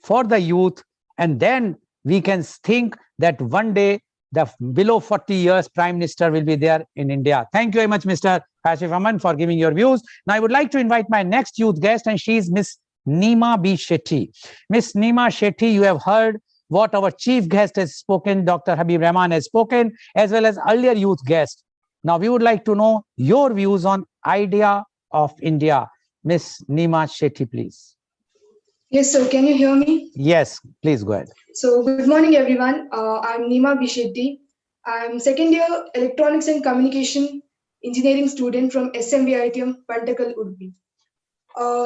for the youth, and then we can think that one day the below 40 years prime minister will be there in India. Thank you very much, Mr. Kashif Aman, for giving your views. Now I would like to invite my next youth guest, and she is Miss Neema B. Shetty. Miss Neema Shetty, you have heard what our chief guest has spoken, Dr. Habeeb Rahman has spoken, as well as earlier youth guest. Now we would like to know your views on idea of India. Miss Neema Shetty, please. Yes, sir. Can you hear me? Yes, please go ahead. So, good morning, everyone. I'm Neema Bishetty. I'm second year Electronics and Communication Engineering student from SMVITM, Pantakal, Udupi.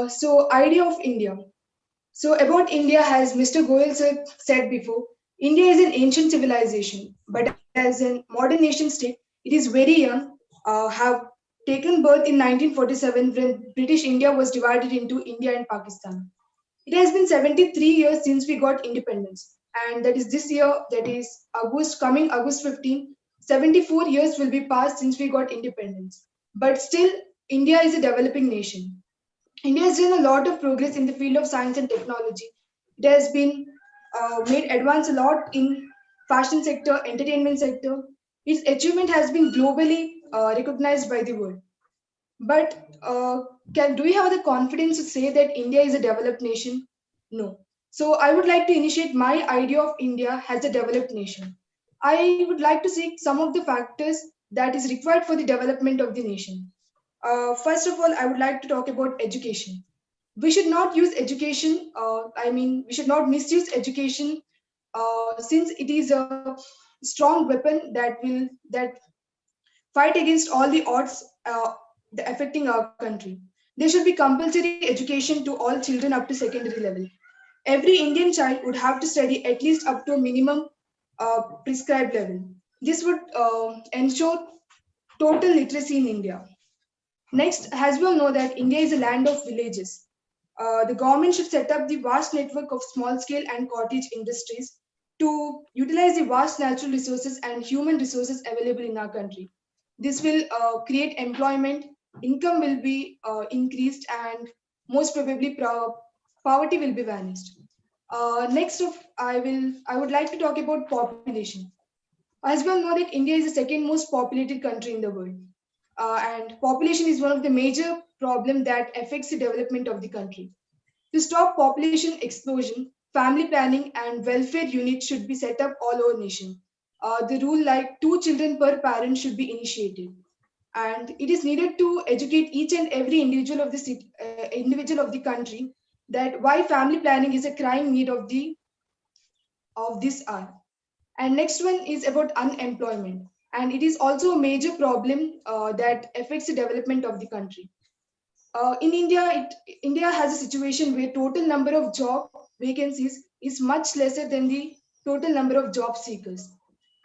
So, idea of India. So, about India, as Mr. Goel said before, India is an ancient civilization, but as a modern nation state, it is very young. Have taken birth in 1947 when British India was divided into India and Pakistan. It has been 73 years since we got independence, and that is this year, that is coming August 15, 74 years will be passed since we got independence. But still, India is a developing nation. India has done a lot of progress in the field of science and technology. It has been made advance a lot in fashion sector, entertainment sector. Its achievement has been globally recognized by the world. But do we have the confidence to say that India is a developed nation? No. So I would like to initiate my idea of India as a developed nation. I would like to see some of the factors that is required for the development of the nation. First of all, I would like to talk about education. We should not use education. We should not misuse education since it is a strong weapon that fight against all the odds affecting our country. There should be compulsory education to all children up to secondary level. Every Indian child would have to study at least up to a minimum prescribed level. This would ensure total literacy in India. Next, as we all know that India is a land of villages. The government should set up the vast network of small scale and cottage industries to utilize the vast natural resources and human resources available in our country. This will create employment, income will be increased, and most probably poverty will be vanished. Next, I would like to talk about population. As we all know that India is the second most populated country in the world, and population is one of the major problems that affects the development of the country. To stop population explosion, family planning and welfare units should be set up all over nation. The rule like 2 children per parent should be initiated, and it is needed to educate each and every individual of the country that why family planning is a crying need of this hour. And next one is about unemployment, and it is also a major problem that affects the development of the country. In India, India has a situation where total number of job vacancies is much lesser than the total number of job seekers.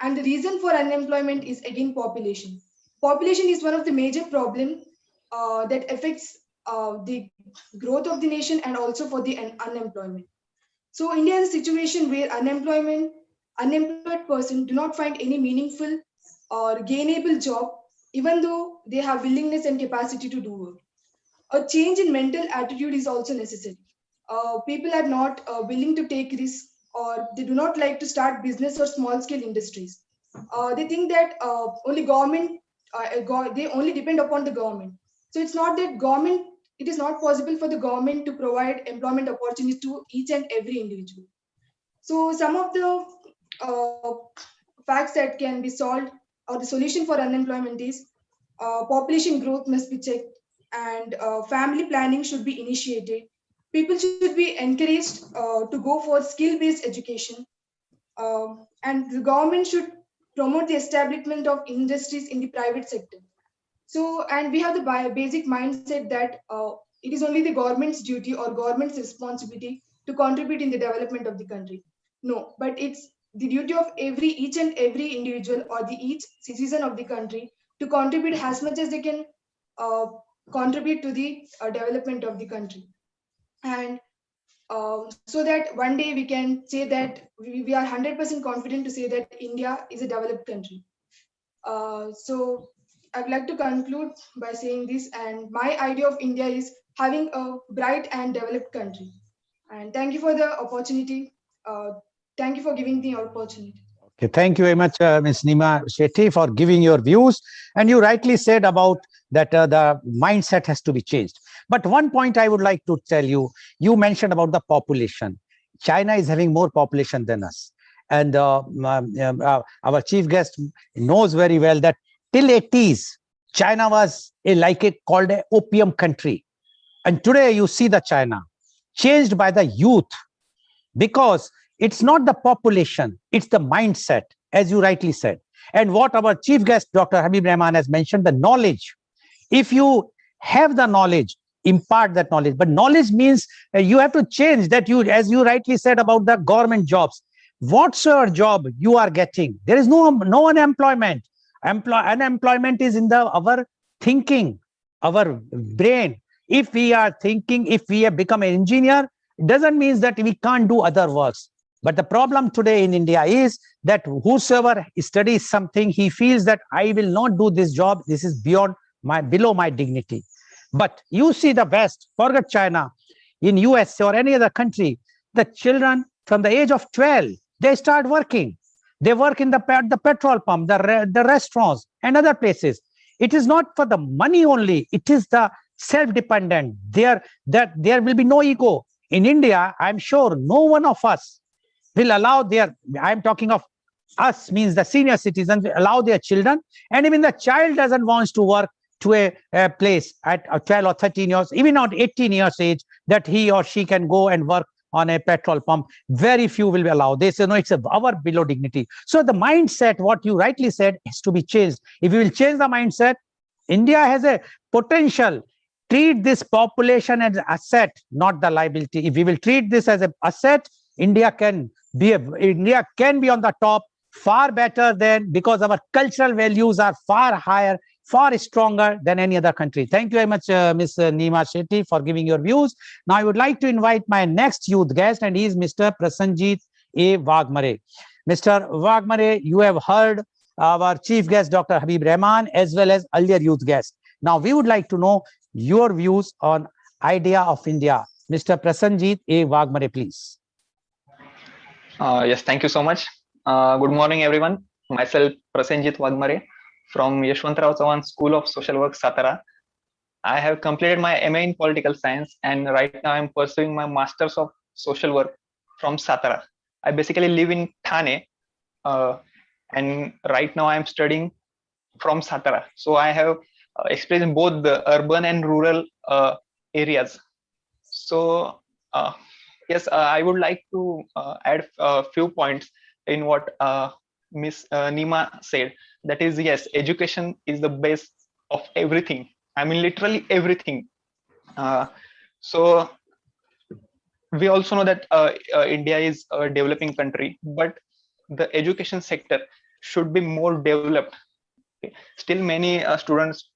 And the reason for unemployment is again population. Population is one of the major problem that affects the growth of the nation and also for the unemployment. So India is a situation where unemployed person do not find any meaningful or gainable job, even though they have willingness and capacity to do work. A change in mental attitude is also necessary. People are not willing to take risks, or they do not like to start business or small scale industries. They think that only government, they only depend upon the government. So it's not that government, it is not possible for the government to provide employment opportunities to each and every individual. So some of the uh, facts that can be solved, or the solution for unemployment is population growth must be checked, and family planning should be initiated. People should be encouraged to go for skill-based education, and the government should promote the establishment of industries in the private sector. So, and we have the basic mindset that it is only the government's duty or government's responsibility to contribute in the development of the country. No, but it's the duty of each and every individual or the each citizen of the country to contribute as much as they can uh, contribute to the development of the country. And so that one day we can say that we are 100% confident to say that India is a developed country. So I'd like to conclude by saying this, and my idea of India is having a bright and developed country. And thank you for the opportunity. Uh, Thank you for giving me the opportunity. Okay, thank you very much, Ms. Nima Shetty, for giving your views. And you rightly said about that the mindset has to be changed. But one point I would like to tell you, you mentioned about the population. China is having more population than us. And our chief guest knows very well that till 80s, China was called a opium country. And today you see the China changed by the youth, because it's not the population, it's the mindset, as you rightly said. And what our chief guest, Dr. Habeeb Rahman, has mentioned, the knowledge. If you have the knowledge, impart that knowledge. But knowledge means you have to change that. You, as you rightly said about the government jobs, whatsoever job you are getting, there is no unemployment. Unemployment is in our thinking, our brain. If we are thinking, if we have become an engineer, it doesn't mean that we can't do other works. But the problem today in India is that whosoever studies something, he feels that I will not do this job. This is below my dignity. But you see the West, forget China, in US or any other country, the children from the age of 12, they start working. They work in the petrol pump, the restaurants and other places. It is not for the money only. It is the self-dependent. There will be no ego. In India, I'm sure no one of us will allow I'm talking of us, means the senior citizens, will allow their children, and even the child doesn't want to work to a place at 12 or 13 years, even not 18 years age, that he or she can go and work on a petrol pump. Very few will be allowed. They say, no, it's our below dignity. So the mindset, what you rightly said, is to be changed. If we will change the mindset, India has a potential. Treat this population as an asset, not the liability. If we will treat this as an asset, India can be on the top, far better than, because our cultural values are far higher, far stronger than any other country. Thank you very much, Ms. Nima Shetty, for giving your views. Now I would like to invite my next youth guest, and he is Mr. Prasanjit A. Wagmare. Mr. Wagmare, you have heard our chief guest, Dr. Habeeb Rahman, as well as earlier youth guest. Now we would like to know your views on idea of India. Mr. Prasanjit A. Wagmare, please. Yes, thank you so much. Good morning, everyone. Myself, Prasenjit Wagmare from Yashwantrao Chavan School of Social Work, Satara. I have completed my MA in Political Science, and right now I'm pursuing my Masters of Social Work from Satara. I basically live in Thane, and right now I'm studying from Satara. So I have experience in both the urban and rural areas. So yes, I would like to add a few points in what Miss Nima said. That is, yes, education is the base of everything. I mean, literally everything. Uh, so we also know that India is a developing country, but the education sector should be more developed. Okay. Still many students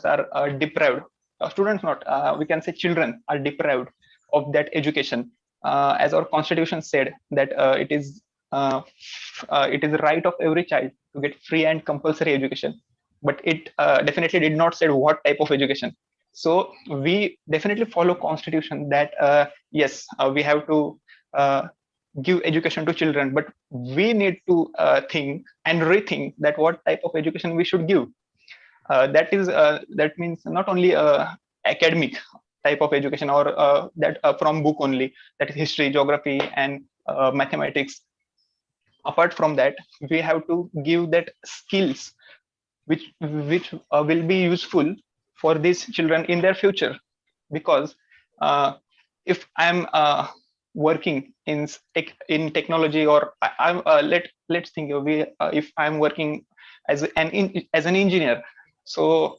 are deprived. Students, not we can say children are deprived of that education. As our constitution said that it is the right of every child to get free and compulsory education, but it definitely did not say what type of education. So we definitely follow constitution that yes, we have to give education to children, but we need to think and rethink that what type of education we should give. That means not only academic type of education or that from book only, that is history, geography, and mathematics. Apart from that, we have to give that skills which will be useful for these children in their future. Because if I'm working in technology, or let's think if I'm working as an engineer, so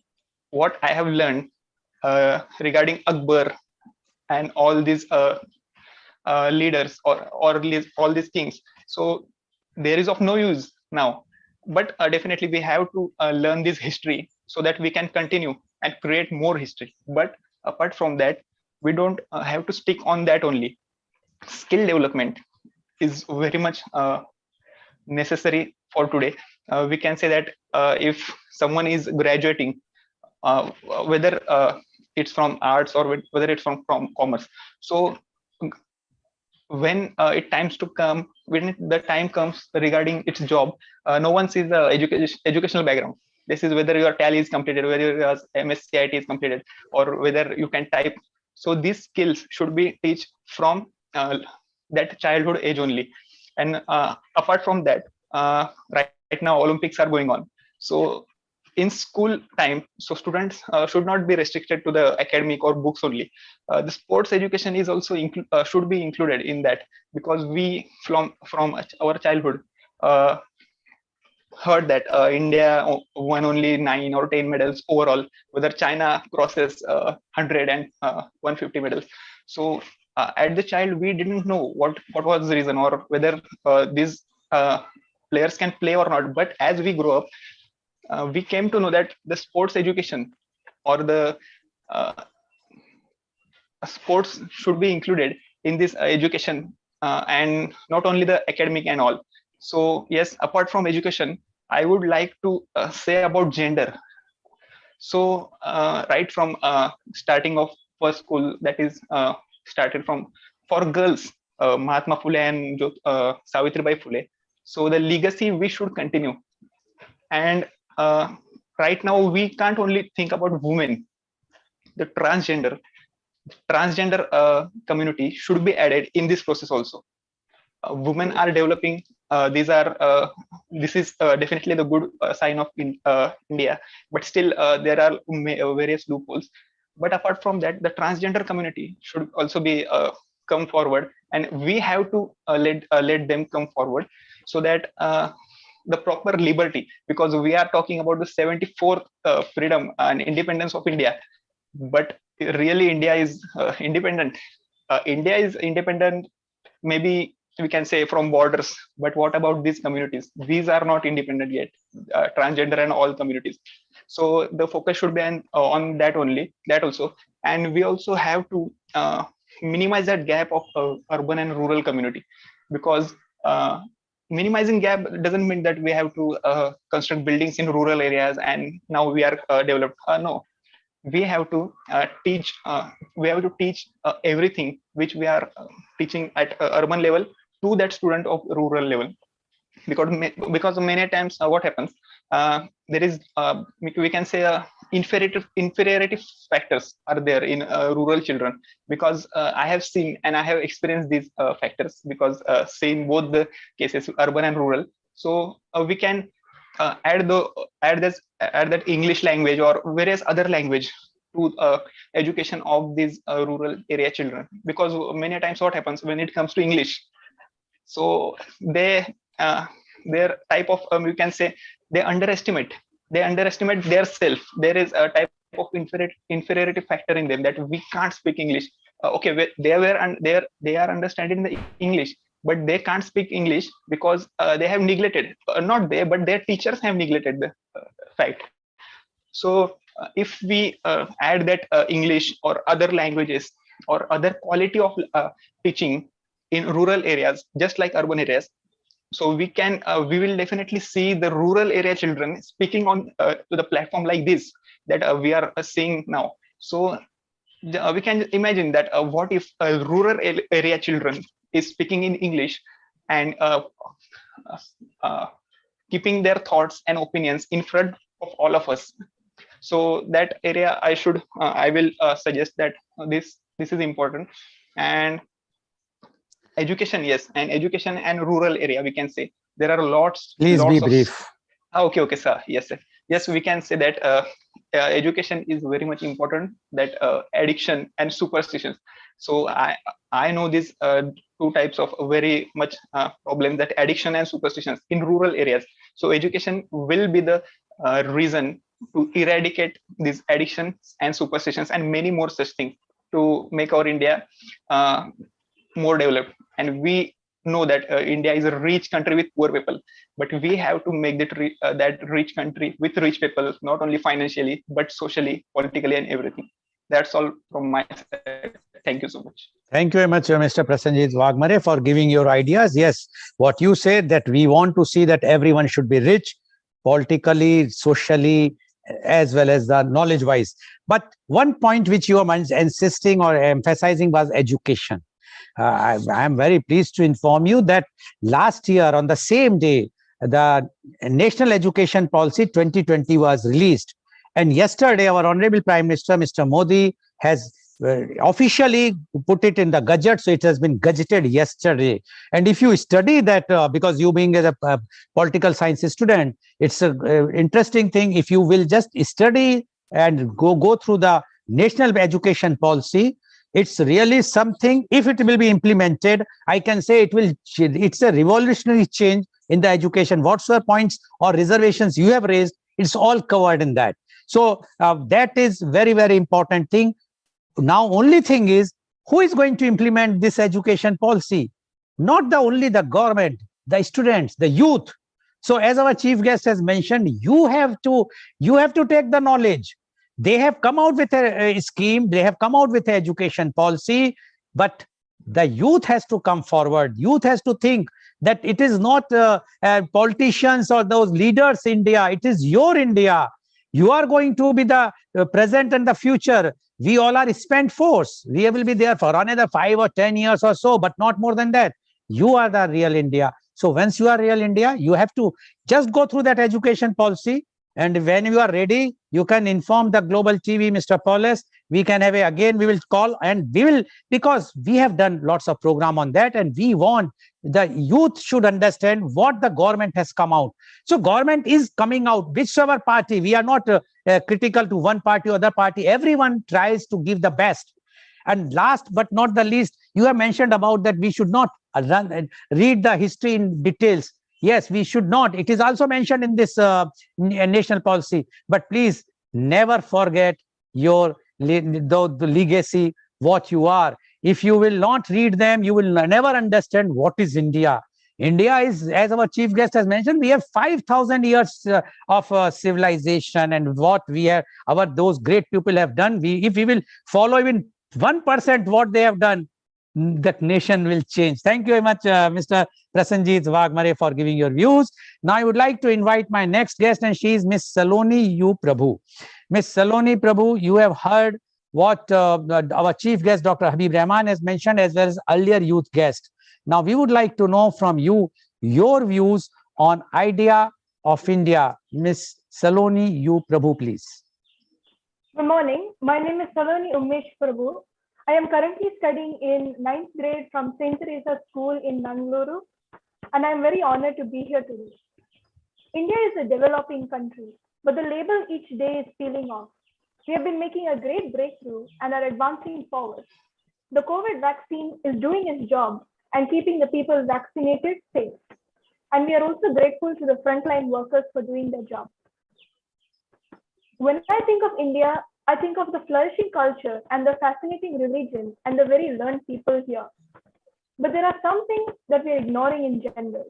what I have learned regarding Akbar and all these leaders or all these things, so there is of no use now. But definitely we have to learn this history so that we can continue and create more history. But apart from that, we don't have to stick on that only. Skill development is very much necessary for today. We can say that if someone is graduating, whether it's from arts or whether it's from commerce, so when when the time comes regarding its job, no one sees the educational background. This is whether your tally is completed, whether your MSCIT is completed, or whether you can type. So these skills should be taught from that childhood age only. And apart from that, right now Olympics are going on. So in school time, so students should not be restricted to the academic or books only. The sports education is also should be included in that, because we from our childhood heard that India won only 9 or 10 medals overall, whether China crosses 100 and 150 medals. So at the child, we didn't know what was the reason, or whether these players can play or not. But as we grow up, we came to know that the sports education or the sports should be included in this education, and not only the academic and all. So yes, apart from education, I would like to say about gender. So right from starting of first school, that is started from for girls, Mahatma Phule and Savitribai Phule. So the legacy we should continue. And right now we can't only think about women. The transgender community should be added in this process also. Women are developing. This is definitely the good sign of India, but still there are various loopholes. But apart from that, the transgender community should also be come forward, and we have to let them come forward, so that the proper liberty, because we are talking about the 74th freedom and independence of India, but really India is independent. India is independent, maybe we can say from borders, but what about these communities? These are not independent yet, transgender and all communities. So the focus should be on that only, that also. And we also have to minimize that gap of urban and rural community, because minimizing gap doesn't mean that we have to construct buildings in rural areas and now we are developed. No, we have to teach everything which we are teaching at urban level to that student of rural level. Because many times what happens, there is we can say inferiority factors are there in rural children, because I have seen and I have experienced these factors, because seen both the cases, urban and rural. So we can add that English language or various other language to education of these rural area children, because many times what happens when it comes to English, so they their type of you can say they underestimate their self. There is a type of inferiority factor in them, that we can't speak English. Okay, they are understanding the English, but they can't speak English because they have neglected, not they, but their teachers have neglected the fact. So if we add that English or other languages or other quality of teaching in rural areas, just like urban areas, so we will definitely see the rural area children speaking on to the platform like this that we are seeing now. So we can imagine that what if rural area children is speaking in English and keeping their thoughts and opinions in front of all of us. So that area I will suggest that this is important. And education, yes, and education and rural area, we can say there are lots Please be of brief. Okay, sir. Yes, sir. Yes, we can say that education is very much important. That addiction and superstitions. So I know these two types of very much problems, that addiction and superstitions in rural areas. So education will be the reason to eradicate these addictions and superstitions and many more such things, to make our India more developed. And we know that India is a rich country with poor people, but we have to make that rich country with rich people, not only financially, but socially, politically, and everything. That's all from my side. Thank you so much. Thank you very much, Mr. Prasenjit Wagmare, for giving your ideas. Yes, what you said, that we want to see that everyone should be rich, politically, socially, as well as the knowledge-wise. But one point which you are insisting or emphasizing was education. I am very pleased to inform you that last year on the same day, the National Education Policy 2020 was released. And yesterday, our Honorable Prime Minister, Mr. Modi, has officially put it in the Gazette. So it has been gazetted yesterday. And if you study that, because you being a political science student, it's an interesting thing. If you will just study and go through the National Education Policy, it's really something. If it will be implemented, I can say it's a revolutionary change in the education. Whatsoever points or reservations you have raised, it's all covered in that. So that is very, very important thing. Now, only thing is, who is going to implement this education policy? Not only the government, the students, the youth. So as our chief guest has mentioned, you have to take the knowledge. They have come out with a scheme, they have come out with an education policy, but the youth has to come forward. Youth has to think that it is not politicians or those leaders India, it is your India. You are going to be the present and the future. We all are spent force. We will be there for another 5 or 10 years or so, but not more than that. You are the real India. So once you are real India, you have to just go through that education policy. And when you are ready, you can inform the Global TV, Mr. Paulus. We can have we will call, and we will, because we have done lots of program on that, and we want the youth should understand what the government has come out. So government is coming out, whichever party, we are not critical to one party or other party. Everyone tries to give the best. And last but not the least, you have mentioned about that we should not read the history in details. Yes, we should not. It is also mentioned in this national policy. But please never forget the legacy, what you are. If you will not read them, you will never understand what is India. India is, as our chief guest has mentioned, we have 5,000 years of civilization, and what we have, those great people have done. If we will follow even 1% what they have done, that nation will change. Thank you very much, Mr. Prasenjit Wagmare, for giving your views. Now I would like to invite my next guest, and she is Miss Saloni U. Prabhu. Miss Saloni Prabhu, you have heard what our chief guest, Dr. Habeeb Rahman, has mentioned, as well as earlier youth guest. Now we would like to know from you your views on idea of India. Miss Saloni U. Prabhu, please. Good morning. My name is Saloni Umesh Prabhu. I am currently studying in 9th grade from St. Teresa School in Mangaluru, and I am very honored to be here today. India is a developing country, but the label each day is peeling off. We have been making a great breakthrough and are advancing forward. The COVID vaccine is doing its job and keeping the people vaccinated safe. And we are also grateful to the frontline workers for doing their job. When I think of India, I think of the flourishing culture and the fascinating religion and the very learned people here. But there are some things that we are ignoring in general.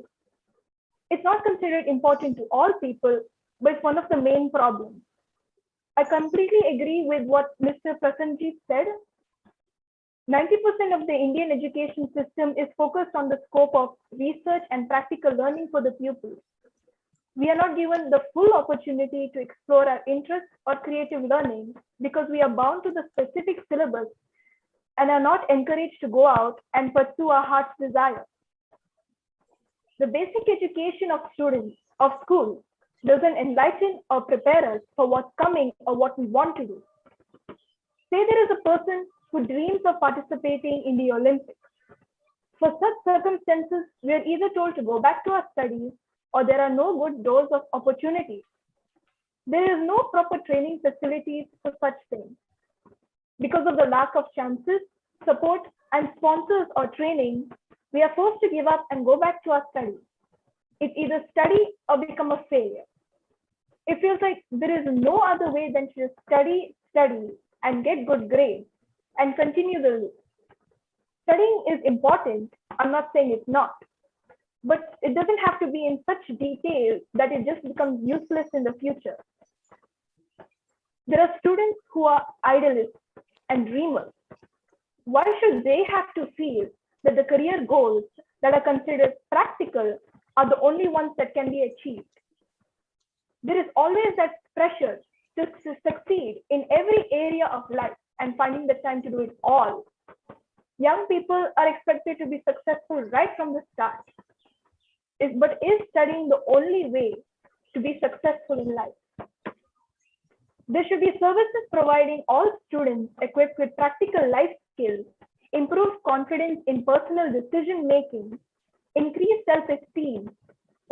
It's not considered important to all people, but it's one of the main problems. I completely agree with what Mr. Prasanjit said. 90% of the Indian education system is focused on the scope of research and practical learning for the pupils. We are not given the full opportunity to explore our interests or creative learning because we are bound to the specific syllabus and are not encouraged to go out and pursue our heart's desire. The basic education of students of school doesn't enlighten or prepare us for what's coming or what we want to do. Say there is a person who dreams of participating in the Olympics. For such circumstances, we are either told to go back to our studies or there are no good doors of opportunity. There is no proper training facilities for such things. Because of the lack of chances, support, and sponsors or training, we are forced to give up and go back to our studies. It's either study or become a failure. It feels like there is no other way than to just study, and get good grades and continue the loop. Studying is important. I'm not saying it's not, but it doesn't have to be in such detail that it just becomes useless in the future. There are students who are idealists and dreamers. Why should they have to feel that the career goals that are considered practical are the only ones that can be achieved? There is always that pressure to succeed in every area of life and finding the time to do it all. Young people are expected to be successful right from the start. But is studying the only way to be successful in life? There should be services providing all students equipped with practical life skills, improved confidence in personal decision making, increased self-esteem,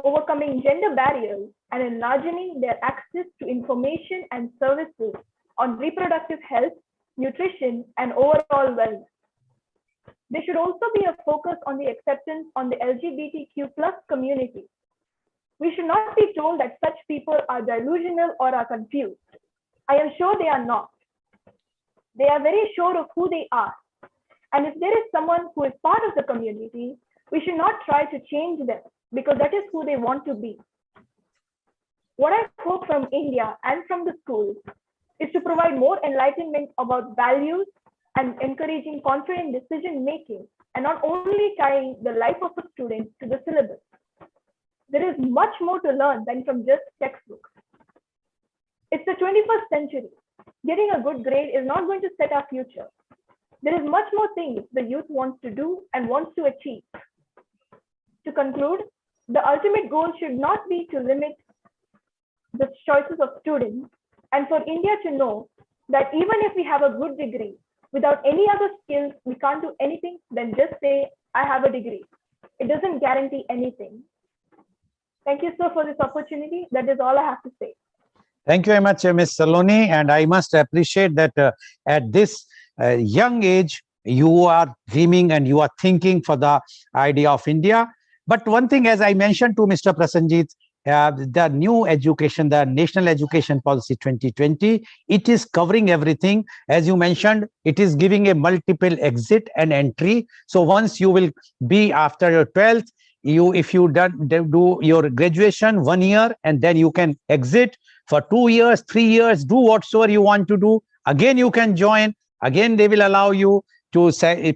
overcoming gender barriers, and enlarging their access to information and services on reproductive health, nutrition, and overall wellness. There should also be a focus on the acceptance on the LGBTQ+ community. We should not be told that such people are delusional or are confused. I am sure they are not. They are very sure of who they are. And if there is someone who is part of the community, we should not try to change them because that is who they want to be. What I hope from India and from the schools is to provide more enlightenment about values and encouraging confident decision making and not only tying the life of a student to the syllabus. There is much more to learn than from just textbooks. It's the 21st century. Getting a good grade is not going to set our future. There is much more things the youth wants to do and wants to achieve. To conclude, the ultimate goal should not be to limit the choices of students and for India to know that even if we have a good degree, without any other skills, we can't do anything than just say, I have a degree. It doesn't guarantee anything. Thank you, sir, for this opportunity. That is all I have to say. Thank you very much, Ms. Saloni. And I must appreciate that at this young age, you are dreaming and you are thinking for the idea of India. But one thing, as I mentioned to Mr. Prasanjit, the new education, the National Education Policy 2020, it is covering everything. As you mentioned, it is giving a multiple exit and entry. So once you will be after your 12th, if you do your graduation 1 year, and then you can exit for 2 years, 3 years, do whatsoever you want to do. Again, you can join. Again, they will allow you to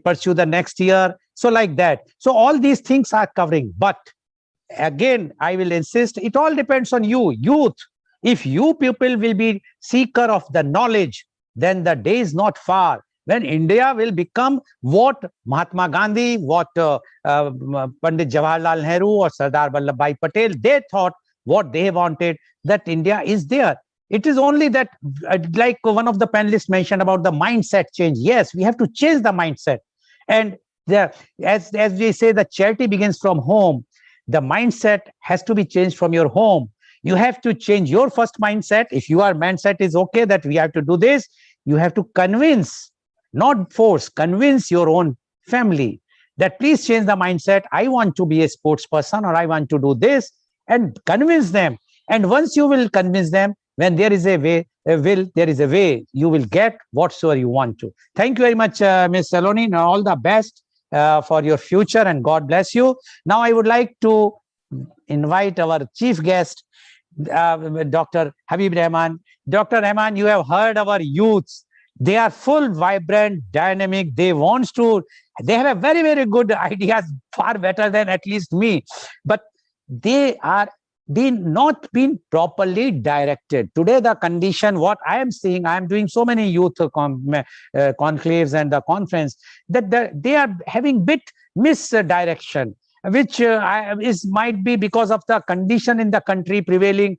pursue the next year. So like that. So all these things are covering. But again, I will insist, it all depends on you, youth. If you people will be seeker of the knowledge, then the day is not far when India will become what Mahatma Gandhi, what Pandit Jawaharlal Nehru or Sardar Vallabhbhai Patel, they thought what they wanted, that India is there. It is only that, like one of the panelists mentioned about the mindset change. Yes, we have to change the mindset. And as we say, the charity begins from home. The mindset has to be changed from your home. You have to change your first mindset. If your mindset is okay that we have to do this, you have to convince, not force, convince your own family that please change the mindset. I want to be a sports person, or I want to do this, and convince them. And once you will convince them, when there is a way, there is a way, you will get whatsoever you want to. Thank you very much, Ms. Saloni. Now, all the best for your future, and God bless you. Now, I would like to invite our chief guest, Dr. Habeeb Rahman. Dr. Rahman, you have heard our youths. They are full, vibrant, dynamic. They have a very, very good ideas, far better than at least me. But they not been properly directed. Today, the condition, what I am seeing, I am doing so many youth conclaves and the conference, that they are having bit misdirection, which might be because of the condition in the country prevailing.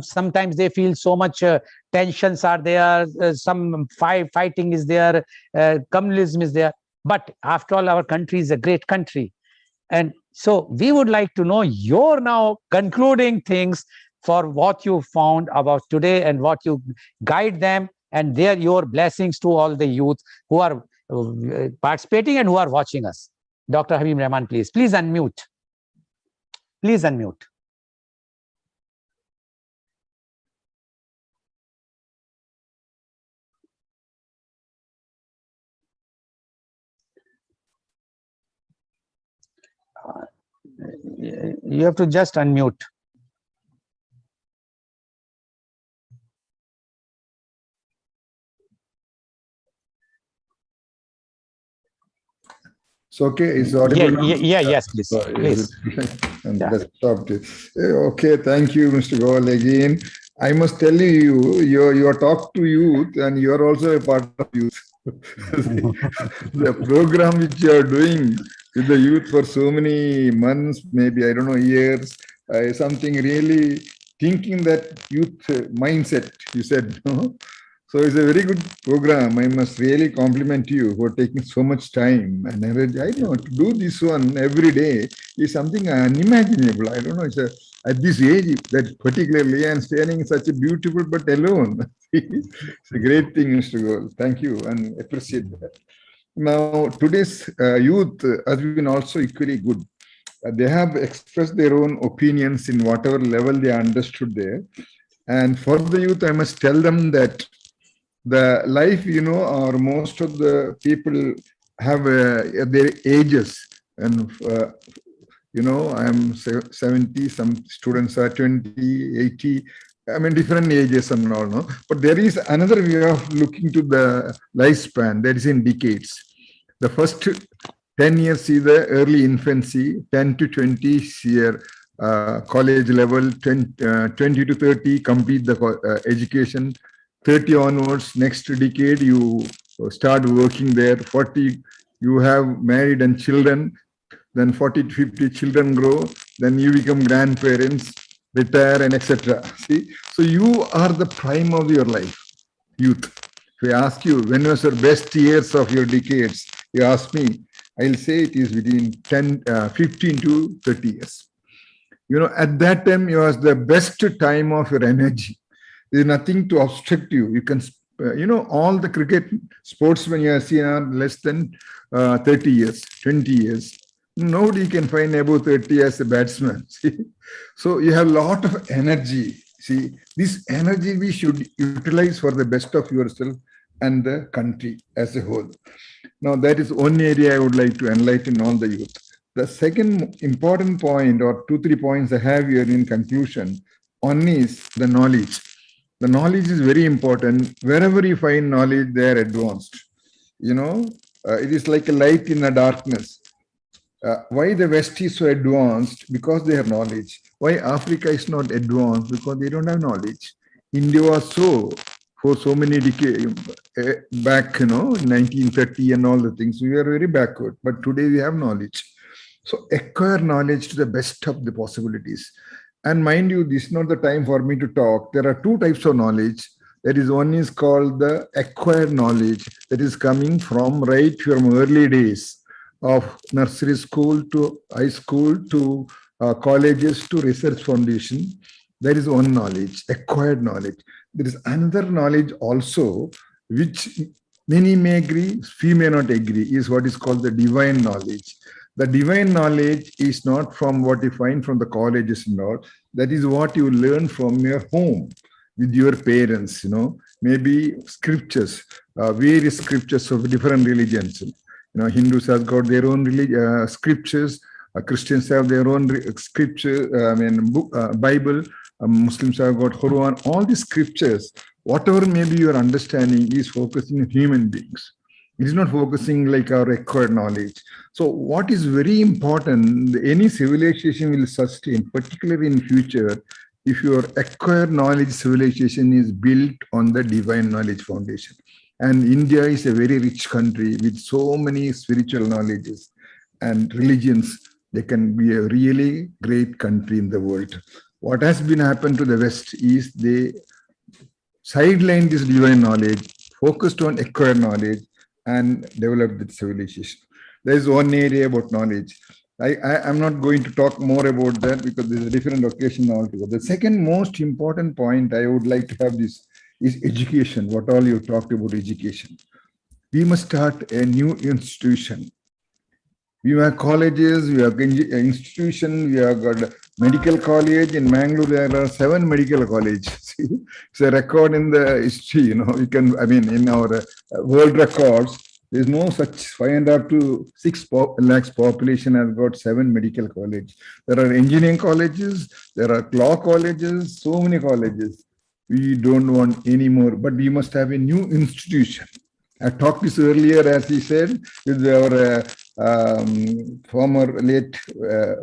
Sometimes they feel so much tensions are there, some fighting is there, communalism is there. But after all, our country is a great country. And so we would like to know your now concluding things for what you found about today and what you guide them, and your blessings to all the youth who are participating and who are watching us. Dr. Habeeb Rahman, please. Please unmute. Please unmute. You have to just unmute. It's okay. It's audible now? Yes, please. Please. And just stopped it. Okay, thank you, Mr. Goel. Again, I must tell you, your talk to youth, and you are also a part of youth. The program which you are doing with the youth for so many months, maybe, I don't know, years, something really thinking that youth mindset, you said. So it's a very good program. I must really compliment you for taking so much time and energy. I know to do this one every day is something unimaginable. I don't know. At this age, that particularly, and standing such a beautiful but alone. It's a great thing, Mr. Goel. Thank you and appreciate that. Now, today's youth has been also equally good. They have expressed their own opinions in whatever level they understood there. And for the youth, I must tell them that the life, or most of the people have their ages. And, I'm 70, some students are 20, 80, I mean, different ages and all, no? But there is another way of looking to the lifespan, that is in decades. The first 10 years is the early infancy, 10 to 20 year college level, 20 to 30 complete the education, 30 onwards, next decade, you start working there, 40, you have married and children, then 40 to 50 children grow, then you become grandparents, retire, and etc. See, so you are the prime of your life, youth. If I ask you, when was your best years of your decades, you ask me, I'll say it is between 15 to 30 years. At that time, it was the best time of your energy. There's nothing to obstruct you. You can, all the cricket sportsmen you have seen are less than 30 years, 20 years. Nobody can find above 30 as a batsman. See? So you have a lot of energy. See, this energy we should utilize for the best of yourself and the country as a whole. Now, that is one area I would like to enlighten all the youth. The second important point, or 2-3 points I have here in conclusion, one is the knowledge. The knowledge is very important. Wherever you find knowledge, they are advanced. It is like a light in the darkness. Why the West is so advanced? Because they have knowledge. Why Africa is not advanced? Because they don't have knowledge. India was so, for so many decades back, 1930 and all the things, we were very backward. But today we have knowledge. So acquire knowledge to the best of the possibilities. And mind you, this is not the time for me to talk. There are two types of knowledge. That is, one is called the acquired knowledge, that is coming from right from early days of nursery school to high school to colleges to research foundation. That is one knowledge, acquired knowledge. There is another knowledge also, which many may agree, few may not agree, is what is called the divine knowledge. The divine knowledge is not from what you find from the colleges and all. That is what you learn from your home with your parents, maybe scriptures, various scriptures of different religions. Hindus have got their own scriptures, Christians have their own scripture, Bible, Muslims have got Quran. All these scriptures, whatever maybe your understanding, is focusing on human beings. It is not focusing like our acquired knowledge. So what is very important, any civilization will sustain, particularly in future, if your acquired knowledge civilization is built on the divine knowledge foundation. And India is a very rich country with so many spiritual knowledges and religions. They can be a really great country in the world. What has been happened to the West is they sidelined this divine knowledge, focused on acquired knowledge, and developed the civilization. There is one area about knowledge. I'm not going to talk more about that because there's a different occasion altogether. The second most important point I would like to have this is education. What all you talked about education. We must start a new institution. We have colleges, we have institution, we have got medical college. In Mangalore, there are 7 medical colleges. See, it's a record in the history, in our world records, there's no such 5.5 to 6 lakhs population has got 7 medical colleges. There are engineering colleges, there are law colleges, so many colleges. We don't want any more, but we must have a new institution. I talked this earlier, as he said, with our former late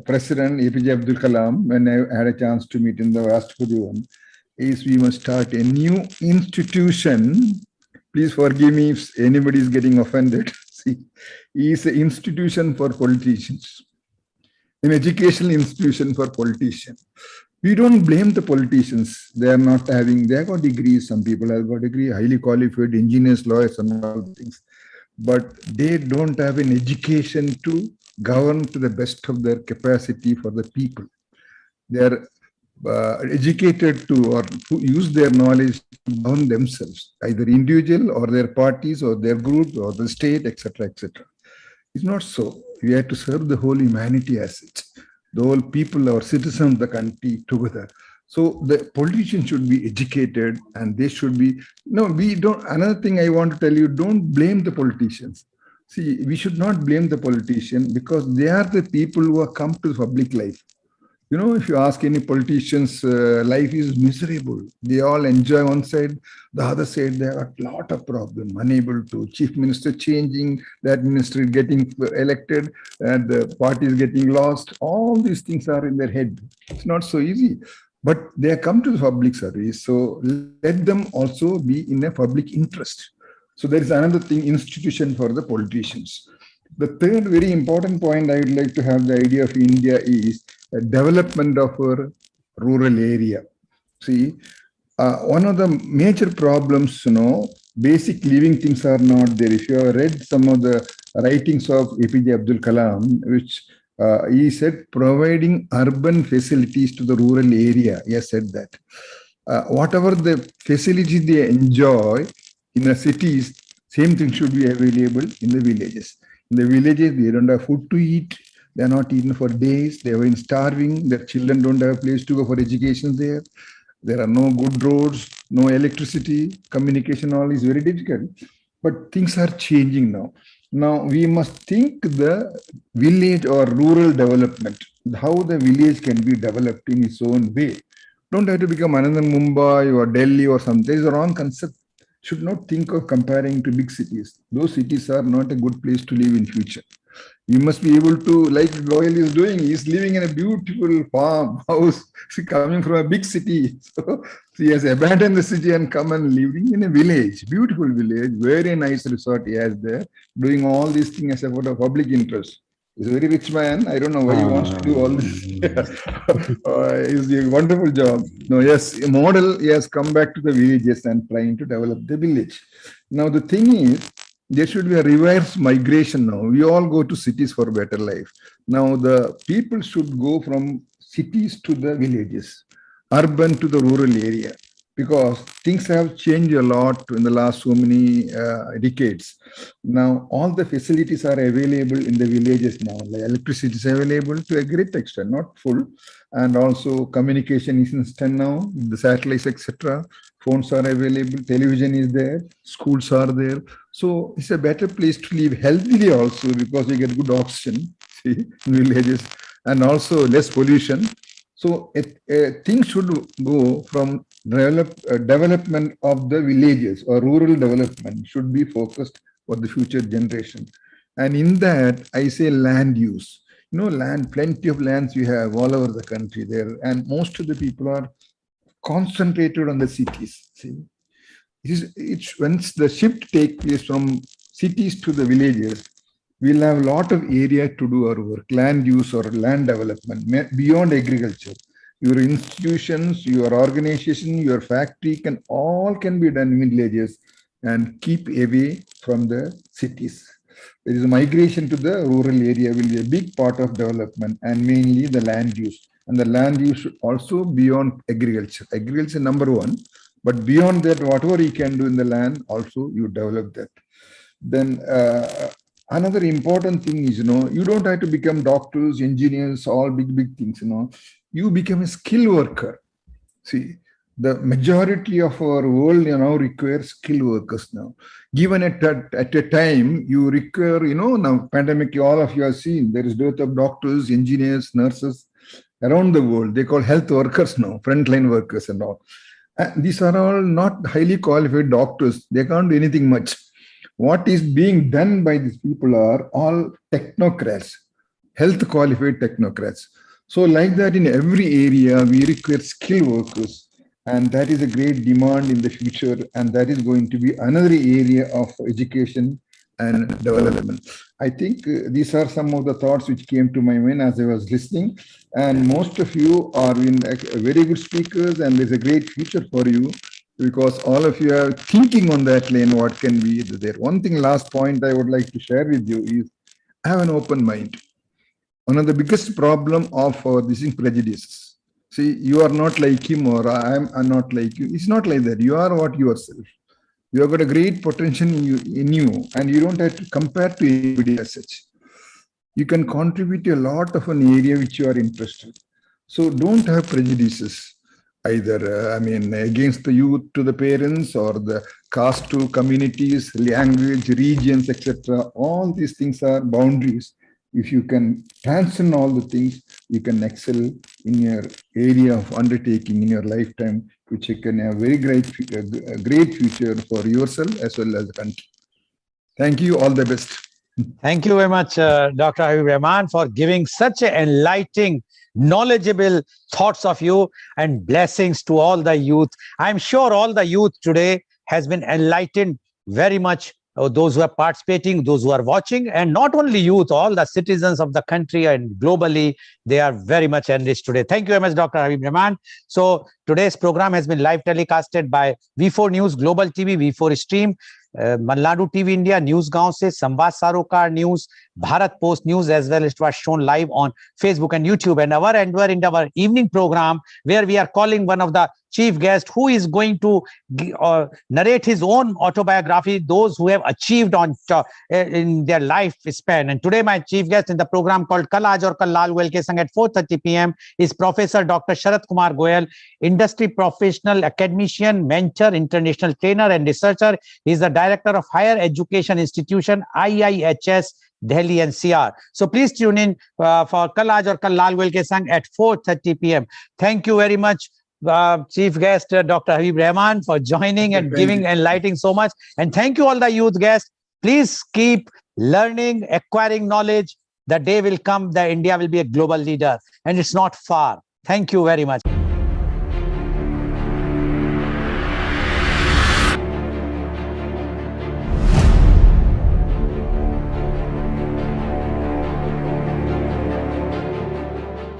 President APJ Abdul Kalam, when I had a chance to meet in the Rashtrapati one, is we must start a new institution. Please forgive me if anybody is getting offended. See, is an institution for politicians, an educational institution for politicians. We don't blame the politicians. They are not having, they have got degrees. Some people have got degrees, highly qualified engineers, lawyers, and all things. But they don't have an education to govern to the best of their capacity for the people. They are educated to or to use their knowledge to govern themselves, either individual or their parties or their groups or the state, etc., etc. It's not so. We have to serve the whole humanity as such. The whole people, our citizens of the country together. So the politicians should be educated and they should be, we don't, another thing I want to tell you, don't blame the politicians. See, we should not blame the politician because they are the people who have come to the public life. If you ask any politicians, life is miserable. They all enjoy one side, the other side, they have a lot of problems, unable to, chief minister changing, that minister getting elected, and the party is getting lost. All these things are in their head. It's not so easy, but they have come to the public service. So let them also be in a public interest. So there is another thing, institution for the politicians. The third very important point I would like to have the idea of India is development of our rural area. See, one of the major problems, basic living things are not there. If you have read some of the writings of APJ Abdul Kalam, which he said, providing urban facilities to the rural area. He has said that. Whatever the facilities they enjoy in the cities, same thing should be available in the villages. In the villages, they don't have food to eat. They are not eaten for days. They are starving. Their children don't have a place to go for education there. There are no good roads, no electricity, communication, all is very difficult. But things are changing now. Now we must think the village or rural development, how the village can be developed in its own way. Don't have to become another Mumbai or Delhi or something. There is a wrong concept. Should not think of comparing to big cities. Those cities are not a good place to live in future. You must be able to, like Goel is doing, he's living in a beautiful farmhouse, coming from a big city. So he has abandoned the city and come and living in a village, beautiful village, very nice resort he has there, doing all these things as a for public interest. He's a very rich man. I don't know why he wants to do all this. It's a wonderful job. No, yes, a model, he has come back to the villages and trying to develop the village. Now the thing is, there should be a reverse migration now. We all go to cities for better life. Now the people should go from cities to the villages. urban to the rural area, because things have changed a lot in the last so many decades. Now, all the facilities are available in the villages now. Like electricity is available to a great extent, not full. And also communication is instant now, the satellites, etc. Phones are available, television is there, schools are there. So it's a better place to live healthily also, because you get good oxygen, see, in villages, and also less pollution. So things should go from development of the villages, or rural development should be focused for the future generation. And in that, I say land use. Land, plenty of lands we have all over the country there, and most of the people are concentrated on the cities. See, it's once the shift takes place from cities to the villages, we'll have a lot of area to do our work, land use or land development beyond agriculture. Your institutions, your organization, your factory can be done in villages and keep away from the cities. There is a migration to the rural area will be a big part of development, and mainly the land use. And the land use should also beyond agriculture. Agriculture number one, but beyond that, whatever you can do in the land, also you develop that. Then another important thing is, you don't have to become doctors, engineers, all big things, you become a skilled worker. See, the majority of our world now requires skilled workers now. Given at a time, you require, now pandemic, all of you have seen, there is dearth of doctors, engineers, nurses around the world. They call health workers now, frontline workers and all. And these are all not highly qualified doctors. They can't do anything much. What is being done by these people are all technocrats, health qualified technocrats. So like that, in every area, we require skilled workers. And that is a great demand in the future. And that is going to be another area of education and development. I think these are some of the thoughts which came to my mind as I was listening. And most of you are very good speakers, and there's a great future for you, because all of you are thinking on that lane, what can be there. One thing, last point I would like to share with you is, have an open mind. One of the biggest problem of this is prejudices. See, you are not like him, or I'm not like you. It's not like that. You are what yourself. You have got a great potential in you, and you don't have to compare to anybody as such. You can contribute to a lot of an area which you are interested. So don't have prejudices either, against the youth to the parents, or the caste to communities, language, regions, etc. All these things are boundaries. If you can transcend all the things, you can excel in your area of undertaking in your lifetime, which you can have very great future for yourself as well as the country. Thank you. All the best. Thank you very much, Dr. Habeeb Rahman, for giving such an enlightening, knowledgeable thoughts of you, and blessings to all the youth. I'm sure all the youth today has been enlightened very much. Those who are participating, those who are watching, and not only youth, all the citizens of the country and globally, they are very much enriched today. Thank you very much, Dr. Habeeb Rahman. So today's program has been live telecasted by V4 News, Global TV, V4 Stream, Malnadu TV India, Newsgaon se, Samvad Sarokar News, Bharat Post News, as well as it was shown live on Facebook and YouTube. And we're in our evening program, where we are calling one of the chief guest who is going to narrate his own autobiography, those who have achieved in their lifespan. And today my chief guest in the program called Kal Aaj Aur Kal Lal Goel Ke Sang at 4:30 p.m. is Professor Dr. Sharat Kumar Goel, industry professional, academician, mentor, international trainer and researcher. He is the director of Higher Education Institution, IIHS, Delhi NCR. So please tune in for Kal Aaj Aur Kal Lal Goel Ke Sang at 4:30 p.m. Thank you very much, chief guest Dr. Habeeb Rahman, for joining and giving enlightening so much. And thank you all the youth guests. Please keep learning, acquiring knowledge. The day will come that India will be a global leader, and it's not far. Thank you very much.